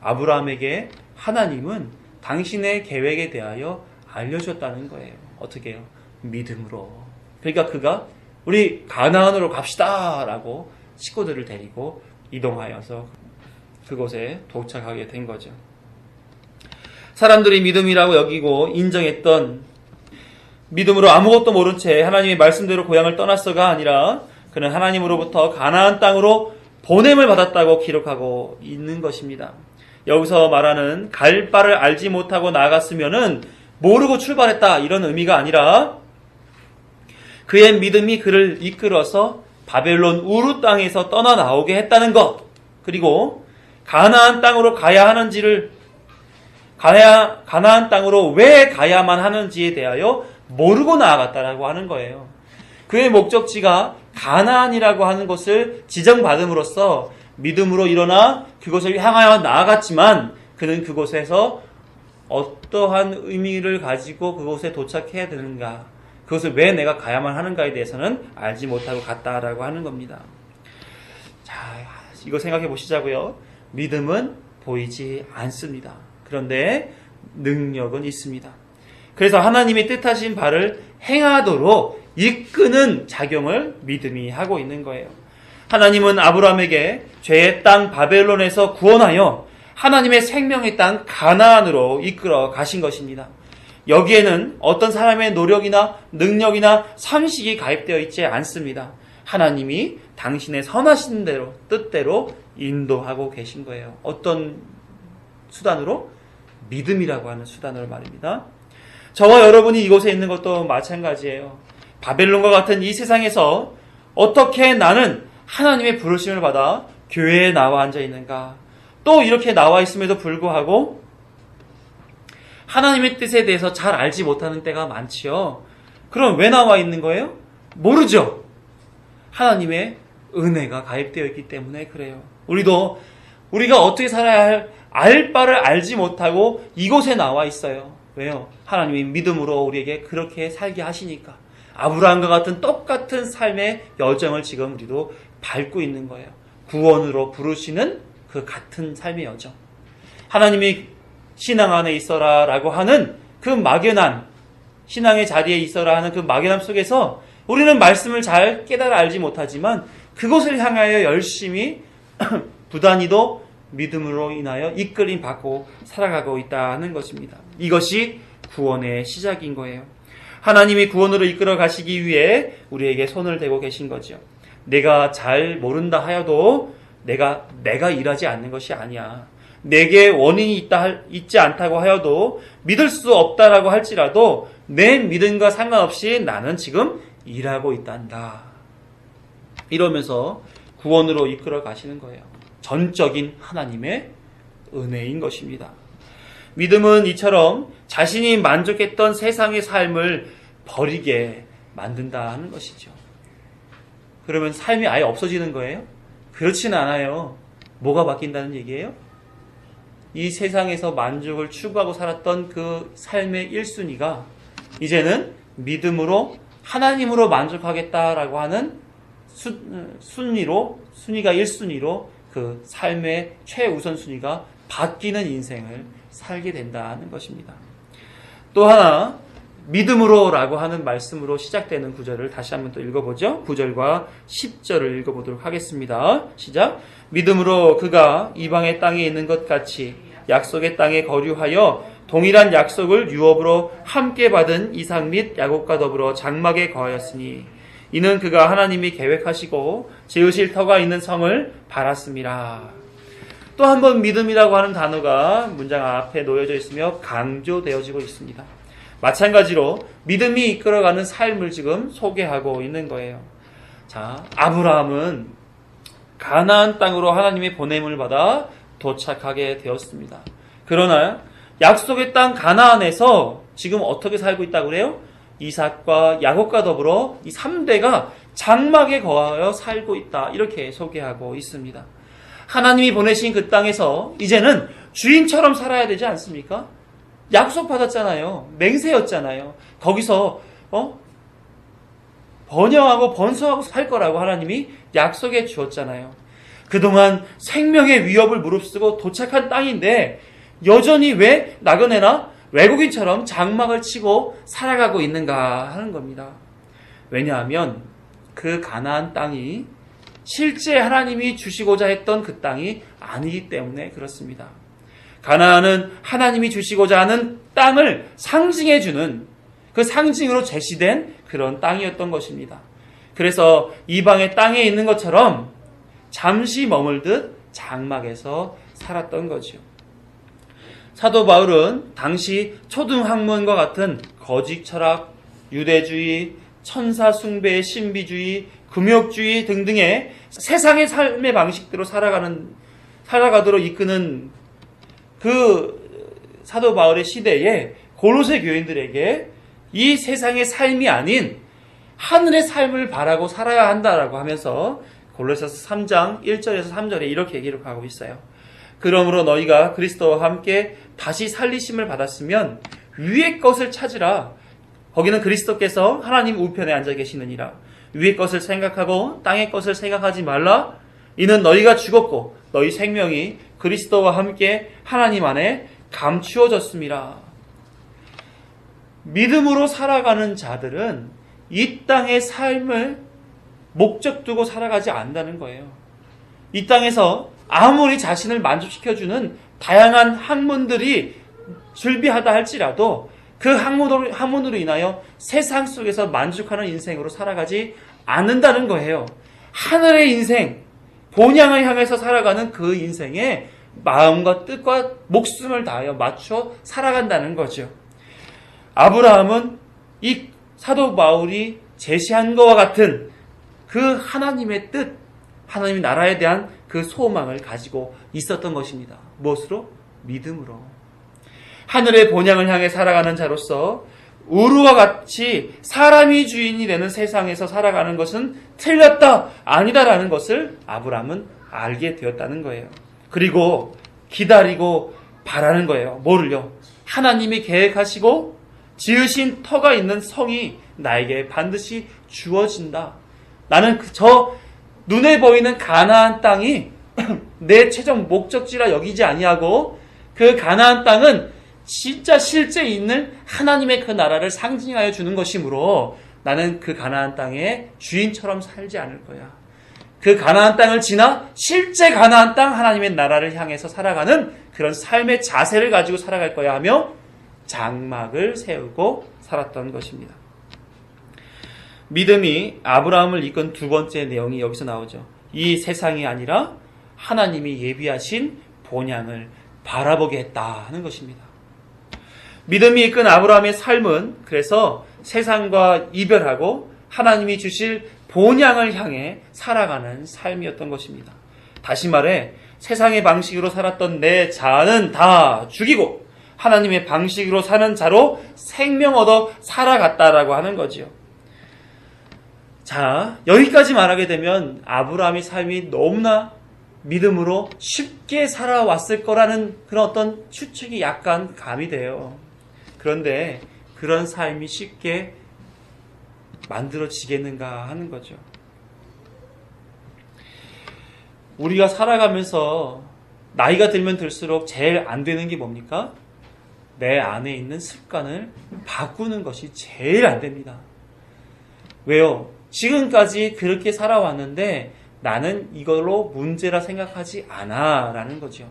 아브라함에게 하나님은 당신의 계획에 대하여 알려줬다는 거예요. 어떻게 해요? 믿음으로. 그러니까 그가 우리 가나안으로 갑시다 라고 식구들을 데리고 이동하여서 그곳에 도착하게 된 거죠. 사람들이 믿음이라고 여기고 인정했던 믿음으로 아무것도 모른 채 하나님의 말씀대로 고향을 떠났어가 아니라 그는 하나님으로부터 가나안 땅으로 보냄을 받았다고 기록하고 있는 것입니다. 여기서 말하는 갈 바를 알지 못하고 나아갔으면은 모르고 출발했다 이런 의미가 아니라 그의 믿음이 그를 이끌어서 바벨론 우루 땅에서 떠나 나오게 했다는 것, 그리고 가나안 땅으로 가야 하는지를 가나안 땅으로 왜 가야만 하는지에 대하여 모르고 나아갔다라고 하는 거예요. 그의 목적지가 가나안이라고 하는 것을 지정받음으로써 믿음으로 일어나 그곳을 향하여 나아갔지만 그는 그곳에서 어떠한 의미를 가지고 그곳에 도착해야 되는가, 그것을 왜 내가 가야만 하는가에 대해서는 알지 못하고 갔다라고 하는 겁니다. 자, 이거 생각해 보시자고요. 믿음은 보이지 않습니다. 그런데 능력은 있습니다. 그래서 하나님이 뜻하신 바를 행하도록 이끄는 작용을 믿음이 하고 있는 거예요. 하나님은 아브라함에게 죄의 땅 바벨론에서 구원하여 하나님의 생명의 땅 가나안으로 이끌어 가신 것입니다. 여기에는 어떤 사람의 노력이나 능력이나 상식이 가입되어 있지 않습니다. 하나님이 당신의 선하신 대로, 뜻대로 인도하고 계신 거예요. 어떤 수단으로? 믿음이라고 하는 수단으로 말입니다. 저와 여러분이 이곳에 있는 것도 마찬가지예요. 바벨론과 같은 이 세상에서 어떻게 나는 하나님의 부르심을 받아 교회에 나와 앉아 있는가? 또 이렇게 나와 있음에도 불구하고 하나님의 뜻에 대해서 잘 알지 못하는 때가 많지요. 그럼 왜 나와 있는 거예요? 모르죠. 하나님의 은혜가 가입되어 있기 때문에 그래요. 우리가 어떻게 살아야 알 바를 알지 못하고 이곳에 나와 있어요. 왜요? 하나님이 믿음으로 우리에게 그렇게 살게 하시니까. 아브라함과 같은 똑같은 삶의 여정을 지금 우리도 밟고 있는 거예요. 구원으로 부르시는 그 같은 삶의 여정. 하나님이 신앙 안에 있어라 라고 하는 그 막연한, 신앙의 자리에 있어라 하는 그 막연함 속에서 우리는 말씀을 잘 깨달아 알지 못하지만 그곳을 향하여 열심히 부단히도 믿음으로 인하여 이끌림 받고 살아가고 있다는 것입니다. 이것이 구원의 시작인 거예요. 하나님이 구원으로 이끌어 가시기 위해 우리에게 손을 대고 계신 거죠. 내가 잘 모른다 하여도 내가 일하지 않는 것이 아니야. 내게 원인이 있지 않다고 하여도 믿을 수 없다라고 할지라도 내 믿음과 상관없이 나는 지금 일하고 있단다. 이러면서 구원으로 이끌어 가시는 거예요. 전적인 하나님의 은혜인 것입니다. 믿음은 이처럼 자신이 만족했던 세상의 삶을 버리게 만든다 하는 것이죠. 그러면 삶이 아예 없어지는 거예요? 그렇지는 않아요. 뭐가 바뀐다는 얘기예요? 이 세상에서 만족을 추구하고 살았던 그 삶의 1순위가 이제는 믿음으로 하나님으로 만족하겠다라고 하는 순위가 1순위로 그 삶의 최우선순위가 바뀌는 인생을 살게 된다는 것입니다. 또 하나, 믿음으로라고 하는 말씀으로 시작되는 구절을 다시 한번 또 읽어보죠. 9절과 10절을 읽어보도록 하겠습니다. 시작. 믿음으로 그가 이방의 땅에 있는 것 같이 약속의 땅에 거류하여 동일한 약속을 유업으로 함께 받은 이삭 및 야곱과 더불어 장막에 거하였으니 이는 그가 하나님이 계획하시고 지으실 터가 있는 성을 바랐습니다. 또 한 번 믿음이라고 하는 단어가 문장 앞에 놓여져 있으며 강조되어지고 있습니다. 마찬가지로 믿음이 이끌어가는 삶을 지금 소개하고 있는 거예요. 자, 아브라함은 가나안 땅으로 하나님의 보냄을 받아 도착하게 되었습니다. 그러나 약속의 땅 가나안에서 지금 어떻게 살고 있다고 그래요? 이삭과 야곱과 더불어 이 3대가 장막에 거하여 살고 있다. 이렇게 소개하고 있습니다. 하나님이 보내신 그 땅에서 이제는 주인처럼 살아야 되지 않습니까? 약속받았잖아요. 맹세였잖아요. 거기서 번영하고 번성하고 살 거라고 하나님이 약속해 주었잖아요. 그동안 생명의 위협을 무릅쓰고 도착한 땅인데 여전히 왜 나그네나 외국인처럼 장막을 치고 살아가고 있는가 하는 겁니다. 왜냐하면 그 가나안 땅이 실제 하나님이 주시고자 했던 그 땅이 아니기 때문에 그렇습니다. 가나안은 하나님이 주시고자 하는 땅을 상징해주는 그 상징으로 제시된 그런 땅이었던 것입니다. 그래서 이방의 땅에 있는 것처럼 잠시 머물듯 장막에서 살았던 거죠. 사도 바울은 당시 초등학문과 같은 거짓 철학, 유대주의, 천사 숭배의 신비주의, 금욕주의 등등의 세상의 삶의 방식대로 살아가도록 이끄는 그 사도 바울의 시대에 골로새 교인들에게 이 세상의 삶이 아닌 하늘의 삶을 바라고 살아야 한다라고 하면서 골로새서 3장 1절에서 3절에 이렇게 기록하고 있어요. 그러므로 너희가 그리스도와 함께 다시 살리심을 받았으면 위의 것을 찾으라. 거기는 그리스도께서 하나님 우편에 앉아 계시느니라. 위의 것을 생각하고 땅의 것을 생각하지 말라. 이는 너희가 죽었고 너희 생명이 그리스도와 함께 하나님 안에 감추어졌음이라. 믿음으로 살아가는 자들은 이 땅의 삶을 목적 두고 살아가지 않는다는 거예요. 이 땅에서 아무리 자신을 만족시켜주는 다양한 학문들이 즐비하다 할지라도 그 학문으로 인하여 세상 속에서 만족하는 인생으로 살아가지 않는다는 거예요. 하늘의 인생, 본향을 향해서 살아가는 그 인생에 마음과 뜻과 목숨을 다하여 맞춰 살아간다는 거죠. 아브라함은 이 사도 바울이 제시한 것과 같은 그 하나님의 뜻, 하나님의 나라에 대한 그 소망을 가지고 있었던 것입니다. 무엇으로? 믿음으로. 하늘의 본향을 향해 살아가는 자로서 우루와 같이 사람이 주인이 되는 세상에서 살아가는 것은 틀렸다, 아니다라는 것을 아브라함은 알게 되었다는 거예요. 그리고 기다리고 바라는 거예요. 뭐를요? 하나님이 계획하시고 지으신 터가 있는 성이 나에게 반드시 주어진다. 나는 저 눈에 보이는 가나안 땅이 내 최종 목적지라 여기지 아니하고 그 가나안 땅은 진짜 실제 있는 하나님의 그 나라를 상징하여 주는 것이므로 나는 그 가나안 땅의 주인처럼 살지 않을 거야. 그 가나안 땅을 지나 실제 가나안 땅 하나님의 나라를 향해서 살아가는 그런 삶의 자세를 가지고 살아갈 거야 하며 장막을 세우고 살았던 것입니다. 믿음이 아브라함을 이끈 두 번째 내용이 여기서 나오죠. 이 세상이 아니라 하나님이 예비하신 본향을 바라보게 했다 하는 것입니다. 믿음이 이끈 아브라함의 삶은 그래서 세상과 이별하고 하나님이 주실 본향을 향해 살아가는 삶이었던 것입니다. 다시 말해 세상의 방식으로 살았던 내 자아는 다 죽이고 하나님의 방식으로 사는 자로 생명 얻어 살아갔다라고 하는 거지요. 자, 여기까지 말하게 되면 아브라함의 삶이 너무나 믿음으로 쉽게 살아왔을 거라는 그런 어떤 추측이 약간 감이 돼요. 그런데 그런 삶이 쉽게 만들어지겠는가 하는 거죠. 우리가 살아가면서 나이가 들면 들수록 제일 안 되는 게 뭡니까? 내 안에 있는 습관을 바꾸는 것이 제일 안 됩니다. 왜요? 지금까지 그렇게 살아왔는데 나는 이걸로 문제라 생각하지 않아 라는 거죠.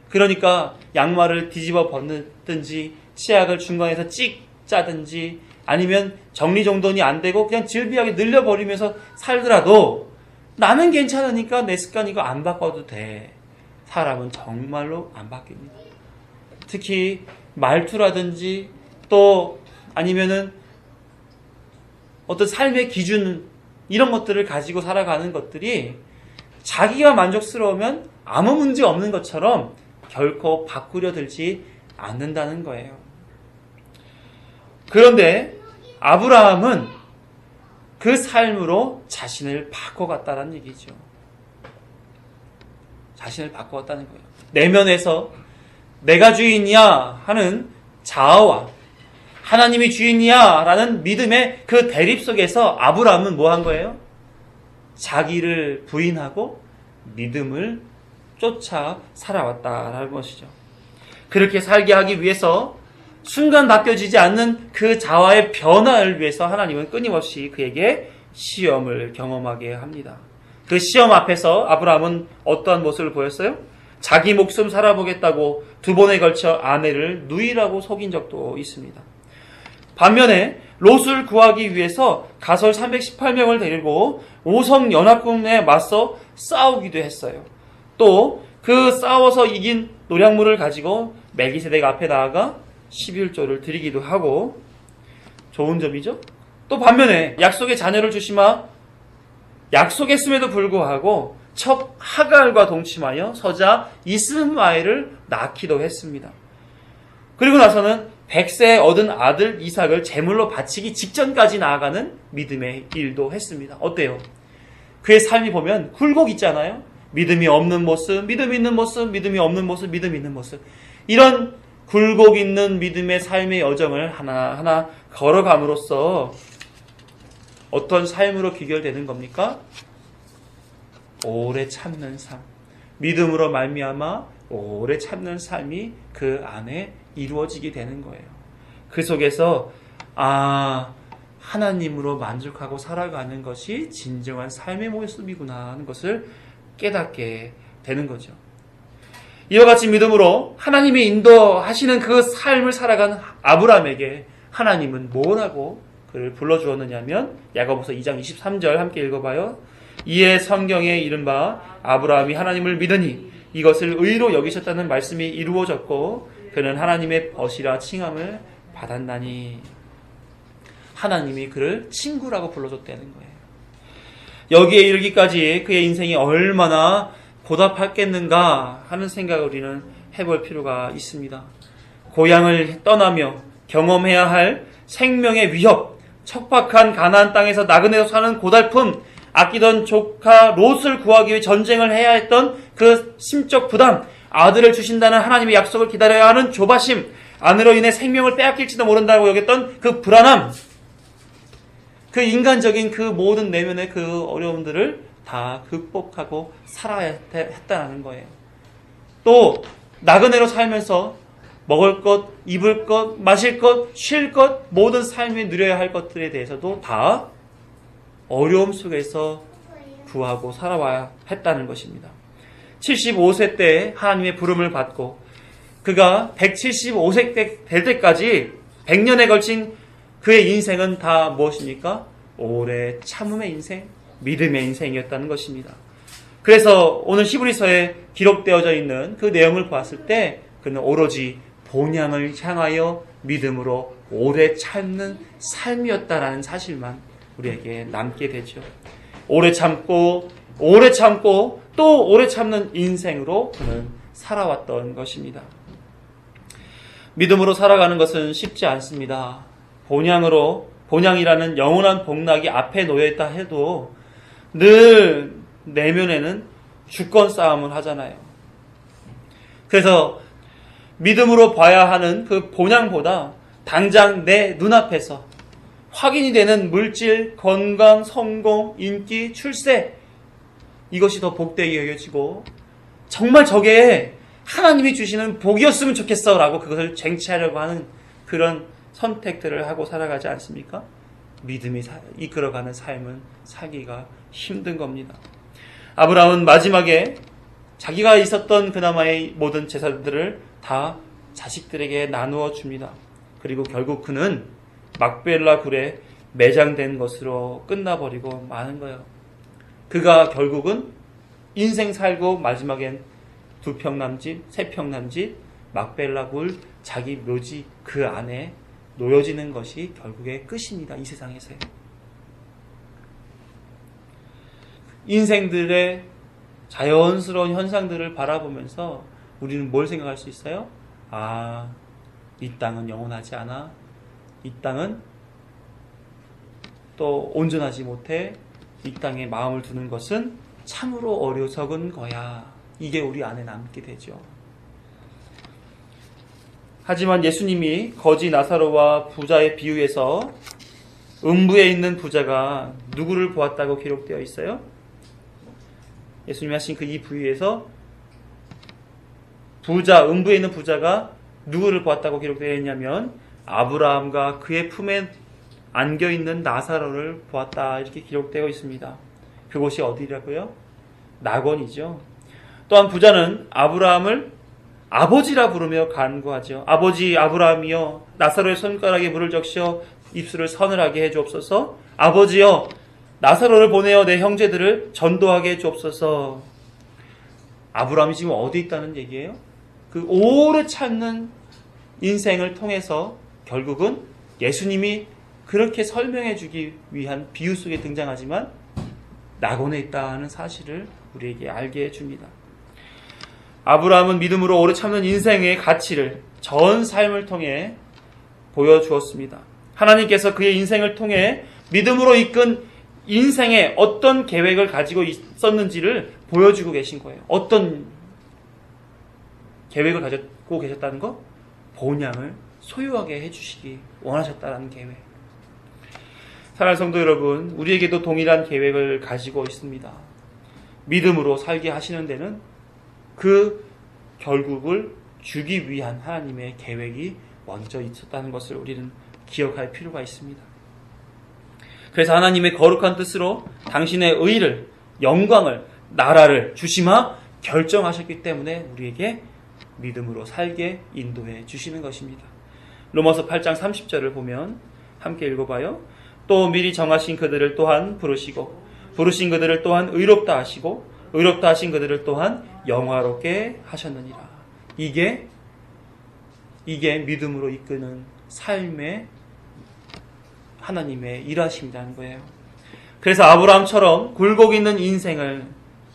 그러니까 양말을 뒤집어 벗든지 치약을 중간에서 찍 짜든지 아니면 정리정돈이 안 되고 그냥 질비하게 늘려버리면서 살더라도 나는 괜찮으니까 내 습관 이거 안 바꿔도 돼. 사람은 정말로 안 바뀝니다. 특히 말투라든지 또 아니면은 어떤 삶의 기준 이런 것들을 가지고 살아가는 것들이 자기가 만족스러우면 아무 문제 없는 것처럼 결코 바꾸려 들지 않는다는 거예요. 그런데 아브라함은 그 삶으로 자신을 바꿔갔다는 얘기죠. 자신을 바꿔갔다는 거예요. 내면에서 내가 주인이야 하는 자아와 하나님이 주인이야 라는 믿음의 그 대립 속에서 아브라함은 뭐 한 거예요? 자기를 부인하고 믿음을 쫓아 살아왔다라는 것이죠. 그렇게 살게 하기 위해서 순간 바뀌어지지 않는 그 자아의 변화를 위해서 하나님은 끊임없이 그에게 시험을 경험하게 합니다. 그 시험 앞에서 아브라함은 어떠한 모습을 보였어요? 자기 목숨 살아보겠다고 2번에 걸쳐 아내를 누이라고 속인 적도 있습니다. 반면에 롯을 구하기 위해서 가설 318명을 데리고 오성 연합군에 맞서 싸우기도 했어요. 또 그 싸워서 이긴 노량물을 가지고 멜기세덱 앞에 나아가 11조를 드리기도 하고 좋은 점이죠. 또 반면에 약속의 자녀를 주시마 약속했음에도 불구하고 첩 하갈과 동침하여 서자 이스마엘을 낳기도 했습니다. 그리고 나서는 100세에 얻은 아들 이삭을 제물로 바치기 직전까지 나아가는 믿음의 일도 했습니다. 어때요? 그의 삶이 보면 굴곡 있잖아요. 믿음이 없는 모습, 믿음 있는 모습, 믿음이 없는 모습, 믿음 있는 모습. 이런 굴곡 있는 믿음의 삶의 여정을 하나하나 걸어감으로써 어떤 삶으로 귀결되는 겁니까? 오래 참는 삶. 믿음으로 말미암아 오래 참는 삶이 그 안에 이루어지게 되는 거예요. 그 속에서 하나님으로 만족하고 살아가는 것이 진정한 삶의 모습이구나 하는 것을 깨닫게 되는 거죠. 이와 같이 믿음으로 하나님이 인도하시는 그 삶을 살아가는 아브라함에게 하나님은 뭐라고 그를 불러주었느냐면 야고보서 2장 23절 함께 읽어봐요. 이에 성경에 이른바 아브라함이 하나님을 믿으니 이것을 의로 여기셨다는 말씀이 이루어졌고 그는 하나님의 벗이라 칭함을 받았나니. 하나님이 그를 친구라고 불러줬다는 거예요. 여기에 이르기까지 그의 인생이 얼마나 보답했겠는가 하는 생각을 우리는 해볼 필요가 있습니다. 고향을 떠나며 경험해야 할 생명의 위협, 척박한 가나안 땅에서 나그네로 사는 고달픔, 아끼던 조카 롯을 구하기 위해 전쟁을 해야 했던 그 심적 부담, 아들을 주신다는 하나님의 약속을 기다려야 하는 조바심, 아내로 인해 생명을 빼앗길지도 모른다고 여겼던 그 불안함, 그 인간적인 그 모든 내면의 그 어려움들을 다 극복하고 살아야 했다는 거예요. 또 나그네로 살면서 먹을 것, 입을 것, 마실 것, 쉴 것, 모든 삶에 누려야 할 것들에 대해서도 다 어려움 속에서 구하고 살아와야 했다는 것입니다. 75세 때 하나님의 부름을 받고 그가 175세 될 때까지 100년에 걸친 그의 인생은 다 무엇입니까? 오래 참음의 인생, 믿음의 인생이었다는 것입니다. 그래서 오늘 히브리서에 기록되어져 있는 그 내용을 봤을 때 그는 오로지 본향을 향하여 믿음으로 오래 참는 삶이었다라는 사실만 우리에게 남게 되죠. 오래 참고 또 오래 참는 인생으로 그는 살아왔던 것입니다. 믿음으로 살아가는 것은 쉽지 않습니다. 본향이라는 영원한 복락이 앞에 놓여있다 해도 늘 내면에는 주권 싸움을 하잖아요. 그래서 믿음으로 봐야 하는 그 본향보다 당장 내 눈앞에서 확인이 되는 물질, 건강, 성공, 인기, 출세, 이것이 더 복되게 여겨지고 정말 저게 하나님이 주시는 복이었으면 좋겠어 라고 그것을 쟁취하려고 하는 그런 선택들을 하고 살아가지 않습니까? 믿음이 이끌어가는 삶은 살기가 힘든 겁니다. 아브라함은 마지막에 자기가 있었던 그나마의 모든 재산들을 다 자식들에게 나누어 줍니다. 그리고 결국 그는 막벨라 굴에 매장된 것으로 끝나버리고 마는 거예요. 그가 결국은 인생 살고 마지막엔 2평 남짓, 3평 남짓, 막벨라 굴, 자기 묘지 그 안에 놓여지는 것이 결국의 끝입니다. 이 세상에서요. 인생들의 자연스러운 현상들을 바라보면서 우리는 뭘 생각할 수 있어요? 이 땅은 영원하지 않아. 이 땅은 또 온전하지 못해. 이 땅에 마음을 두는 것은 참으로 어리석은 거야. 이게 우리 안에 남게 되죠. 하지만 예수님이 거지 나사로와 부자의 비유에서 음부에 있는 부자가 누구를 보았다고 기록되어 있어요? 예수님이 하신 그 이 비유에서 음부에 있는 부자가 누구를 보았다고 기록되어 있냐면 아브라함과 그의 품에 안겨있는 나사로를 보았다 이렇게 기록되어 있습니다. 그곳이 어디라고요? 낙원이죠. 또한 부자는 아브라함을 아버지라 부르며 간구하죠. 아버지 아브라함이여 나사로의 손가락에 물을 적셔 입술을 서늘하게 해주옵소서. 아버지여 나사로를 보내어 내 형제들을 전도하게 해주옵소서. 아브라함이 지금 어디 있다는 얘기예요? 그 오래 찾는 인생을 통해서 결국은 예수님이 그렇게 설명해 주기 위한 비유 속에 등장하지만 낙원에 있다는 사실을 우리에게 알게 해줍니다. 아브라함은 믿음으로 오래 참는 인생의 가치를 전 삶을 통해 보여주었습니다. 하나님께서 그의 인생을 통해 믿음으로 이끈 인생에 어떤 계획을 가지고 있었는지를 보여주고 계신 거예요. 어떤 계획을 가지고 계셨다는 거? 본향을 소유하게 해주시기 원하셨다는 계획. 사랑하는 성도 여러분, 우리에게도 동일한 계획을 가지고 있습니다. 믿음으로 살게 하시는 데는 그 결국을 주기 위한 하나님의 계획이 먼저 있었다는 것을 우리는 기억할 필요가 있습니다. 그래서 하나님의 거룩한 뜻으로 당신의 의를, 영광을, 나라를 주시마 결정하셨기 때문에 우리에게 믿음으로 살게 인도해 주시는 것입니다. 로마서 8장 30절을 보면 함께 읽어봐요. 또 미리 정하신 그들을 또한 부르시고 부르신 그들을 또한 의롭다 하시고 의롭다 하신 그들을 또한 영화롭게 하셨느니라. 이게 믿음으로 이끄는 삶의 하나님의 일하심이라는 거예요. 그래서 아브라함처럼 굴곡 있는 인생을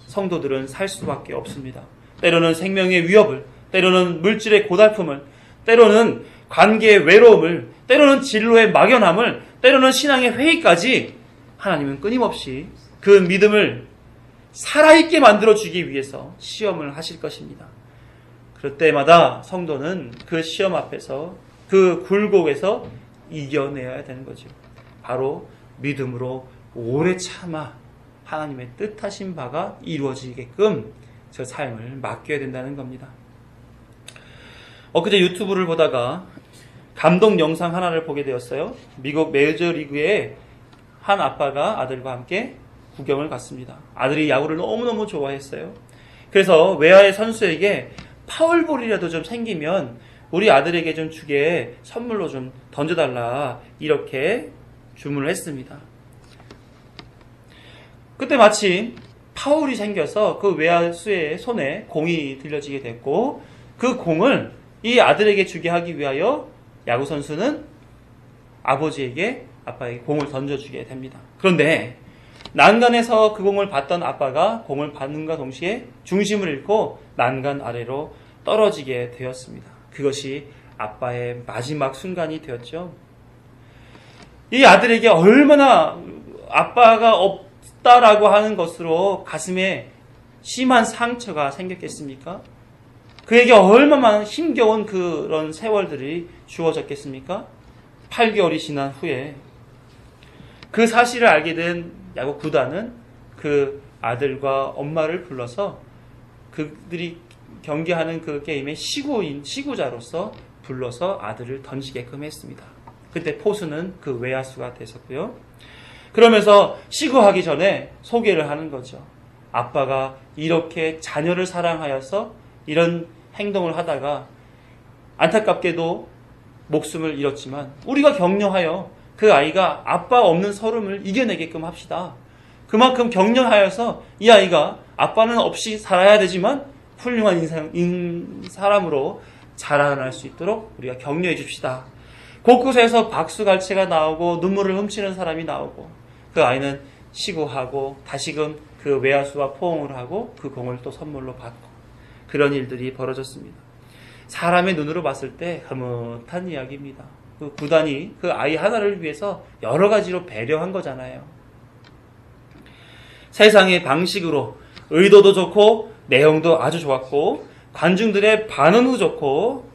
성도들은 살 수밖에 없습니다. 때로는 생명의 위협을, 때로는 물질의 고달픔을, 때로는 관계의 외로움을, 때로는 진로의 막연함을, 때로는 신앙의 회의까지 하나님은 끊임없이 그 믿음을 살아있게 만들어주기 위해서 시험을 하실 것입니다. 그럴 때마다 성도는 그 시험 앞에서 그 굴곡에서 이겨내야 되는 거죠. 바로 믿음으로 오래 참아 하나님의 뜻하신 바가 이루어지게끔 저 삶을 맡겨야 된다는 겁니다. 엊그제 유튜브를 보다가 감동 영상 하나를 보게 되었어요. 미국 메이저리그의 한 아빠가 아들과 함께 구경을 갔습니다. 아들이 야구를 너무너무 좋아했어요. 그래서 외야의 선수에게 파울볼이라도 좀 생기면 우리 아들에게 좀 주게 선물로 좀 던져달라 이렇게 주문을 했습니다. 그때 마침 파울이 생겨서 그 외야수의 손에 공이 들려지게 됐고 그 공을 이 아들에게 주게 하기 위하여 야구선수는 아버지에게 아빠에게 공을 던져주게 됩니다. 그런데 난간에서 그 공을 받던 아빠가 공을 받는과 동시에 중심을 잃고 난간 아래로 떨어지게 되었습니다. 그것이 아빠의 마지막 순간이 되었죠. 이 아들에게 얼마나 아빠가 없다라고 하는 것으로 가슴에 심한 상처가 생겼겠습니까? 그에게 얼마나 힘겨운 그런 세월들이 주어졌겠습니까? 8개월이 지난 후에 그 사실을 알게 된 야구 구단은 그 아들과 엄마를 불러서 그들이 경기하는 그 게임의 시구자로서 불러서 아들을 던지게끔 했습니다. 그때 포수는 그 외야수가 됐었고요. 그러면서 시구하기 전에 소개를 하는 거죠. 아빠가 이렇게 자녀를 사랑하여서 이런 행동을 하다가 안타깝게도 목숨을 잃었지만 우리가 격려하여 그 아이가 아빠 없는 서름을 이겨내게끔 합시다. 그만큼 격려하여서 이 아이가 아빠는 없이 살아야 되지만 훌륭한 사람으로 자라날 수 있도록 우리가 격려해 줍시다. 곳곳에서 박수갈채가 나오고 눈물을 훔치는 사람이 나오고 그 아이는 시구하고 다시금 그 외야수와 포옹을 하고 그 공을 또 선물로 받고 그런 일들이 벌어졌습니다. 사람의 눈으로 봤을 때 흐뭇한 이야기입니다. 그 구단이 그 아이 하나를 위해서 여러 가지로 배려한 거잖아요. 세상의 방식으로 의도도 좋고 내용도 아주 좋았고 관중들의 반응도 좋고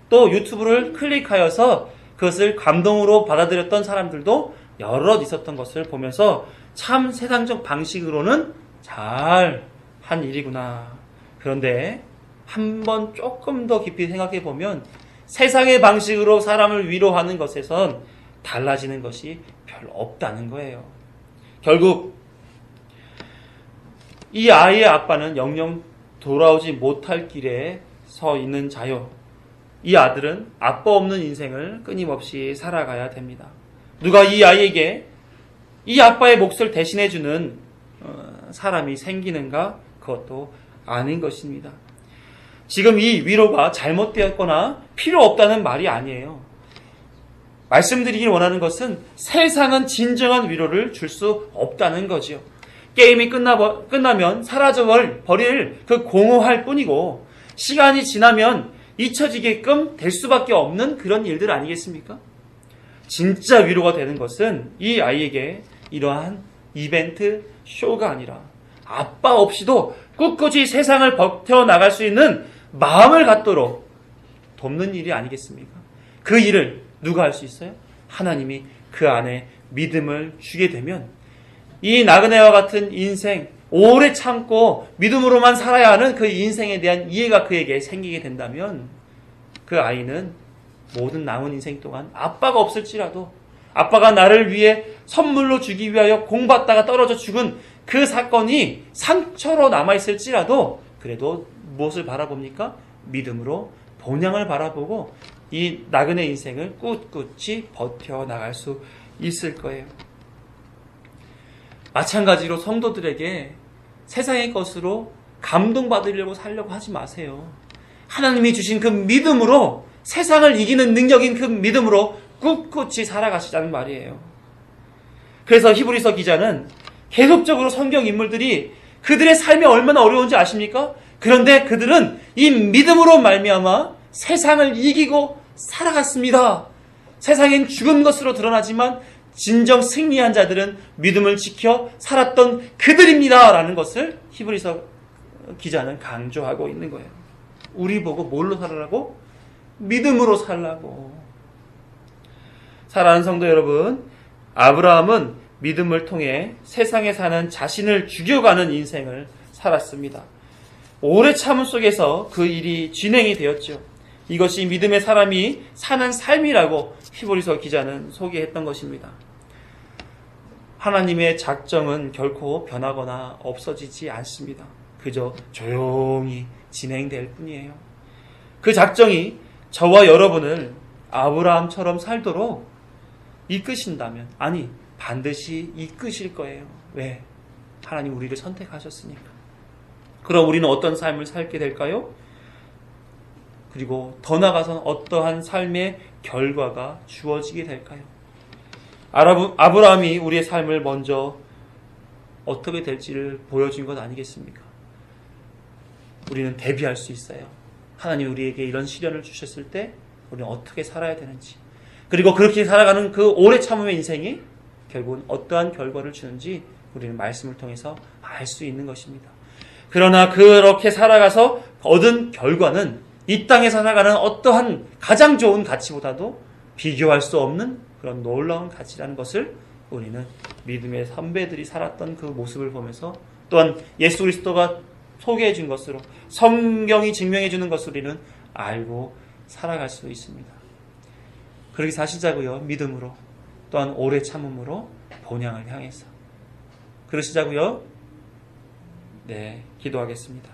또 유튜브를 클릭하여서 그것을 감동으로 받아들였던 사람들도 여럿 있었던 것을 보면서 참 세상적 방식으로는 잘 한 일이구나. 그런데 한번 조금 더 깊이 생각해 보면 세상의 방식으로 사람을 위로하는 것에선 달라지는 것이 별로 없다는 거예요. 결국 이 아이의 아빠는 영영 돌아오지 못할 길에 서 있는 자요. 이 아들은 아빠 없는 인생을 끊임없이 살아가야 됩니다. 누가 이 아이에게 이 아빠의 몫을 대신해주는 사람이 생기는가? 그것도 아닌 것입니다. 지금 이 위로가 잘못되었거나 필요 없다는 말이 아니에요. 말씀드리길 원하는 것은 세상은 진정한 위로를 줄 수 없다는 거지요. 게임이 끝나면 사라져버릴 그 공허할 뿐이고 시간이 지나면 잊혀지게끔 될 수밖에 없는 그런 일들 아니겠습니까? 진짜 위로가 되는 것은 이 아이에게 이러한 이벤트 쇼가 아니라 아빠 없이도 꿋꿋이 세상을 버텨나갈 수 있는 마음을 갖도록 돕는 일이 아니겠습니까? 그 일을 누가 할 수 있어요? 하나님이 그 안에 믿음을 주게 되면 이 나그네와 같은 인생, 오래 참고 믿음으로만 살아야 하는 그 인생에 대한 이해가 그에게 생기게 된다면 그 아이는 모든 남은 인생 동안 아빠가 없을지라도 아빠가 나를 위해 선물로 주기 위하여 공받다가 떨어져 죽은 그 사건이 상처로 남아있을지라도 그래도 무엇을 바라봅니까? 믿음으로 본향을 바라보고 이 나그네 인생을 꿋꿋이 버텨나갈 수 있을 거예요. 마찬가지로 성도들에게 세상의 것으로 감동받으려고 살려고 하지 마세요. 하나님이 주신 그 믿음으로 세상을 이기는 능력인 그 믿음으로 꿋꿋이 살아가시자는 말이에요. 그래서 히브리서 기자는 계속적으로 성경 인물들이 그들의 삶이 얼마나 어려운지 아십니까? 그런데 그들은 이 믿음으로 말미암아 세상을 이기고 살아갔습니다. 세상엔 죽은 것으로 드러나지만 진정 승리한 자들은 믿음을 지켜 살았던 그들입니다. 라는 것을 히브리서 기자는 강조하고 있는 거예요. 우리 보고 뭘로 살아라고? 믿음으로 살라고. 사랑하는 성도 여러분, 아브라함은 믿음을 통해 세상에 사는 자신을 죽여가는 인생을 살았습니다. 오래 참음 속에서 그 일이 진행이 되었죠. 이것이 믿음의 사람이 사는 삶이라고 히브리서 기자는 소개했던 것입니다. 하나님의 작정은 결코 변하거나 없어지지 않습니다. 그저 조용히 진행될 뿐이에요. 그 작정이 저와 여러분을 아브라함처럼 살도록 이끄신다면, 아니 반드시 이끄실 거예요. 왜? 하나님 우리를 선택하셨으니까. 그럼 우리는 어떤 삶을 살게 될까요? 그리고 더 나아가서는 어떠한 삶의 결과가 주어지게 될까요? 아브라함이 우리의 삶을 먼저 어떻게 될지를 보여준 것 아니겠습니까? 우리는 대비할 수 있어요. 하나님 우리에게 이런 시련을 주셨을 때 우리는 어떻게 살아야 되는지, 그리고 그렇게 살아가는 그 오래 참음의 인생이 결국은 어떠한 결과를 주는지 우리는 말씀을 통해서 알 수 있는 것입니다. 그러나 그렇게 살아가서 얻은 결과는 이 땅에 살아가는 어떠한 가장 좋은 가치보다도 비교할 수 없는 그런 놀라운 가치라는 것을 우리는 믿음의 선배들이 살았던 그 모습을 보면서, 또한 예수 그리스도가 소개해 준 것으로, 성경이 증명해 주는 것으로 우리는 알고 살아갈 수 있습니다. 그렇게 사시자고요. 믿음으로, 또한 오래 참음으로 본향을 향해서 그러시자고요. 네, 기도하겠습니다.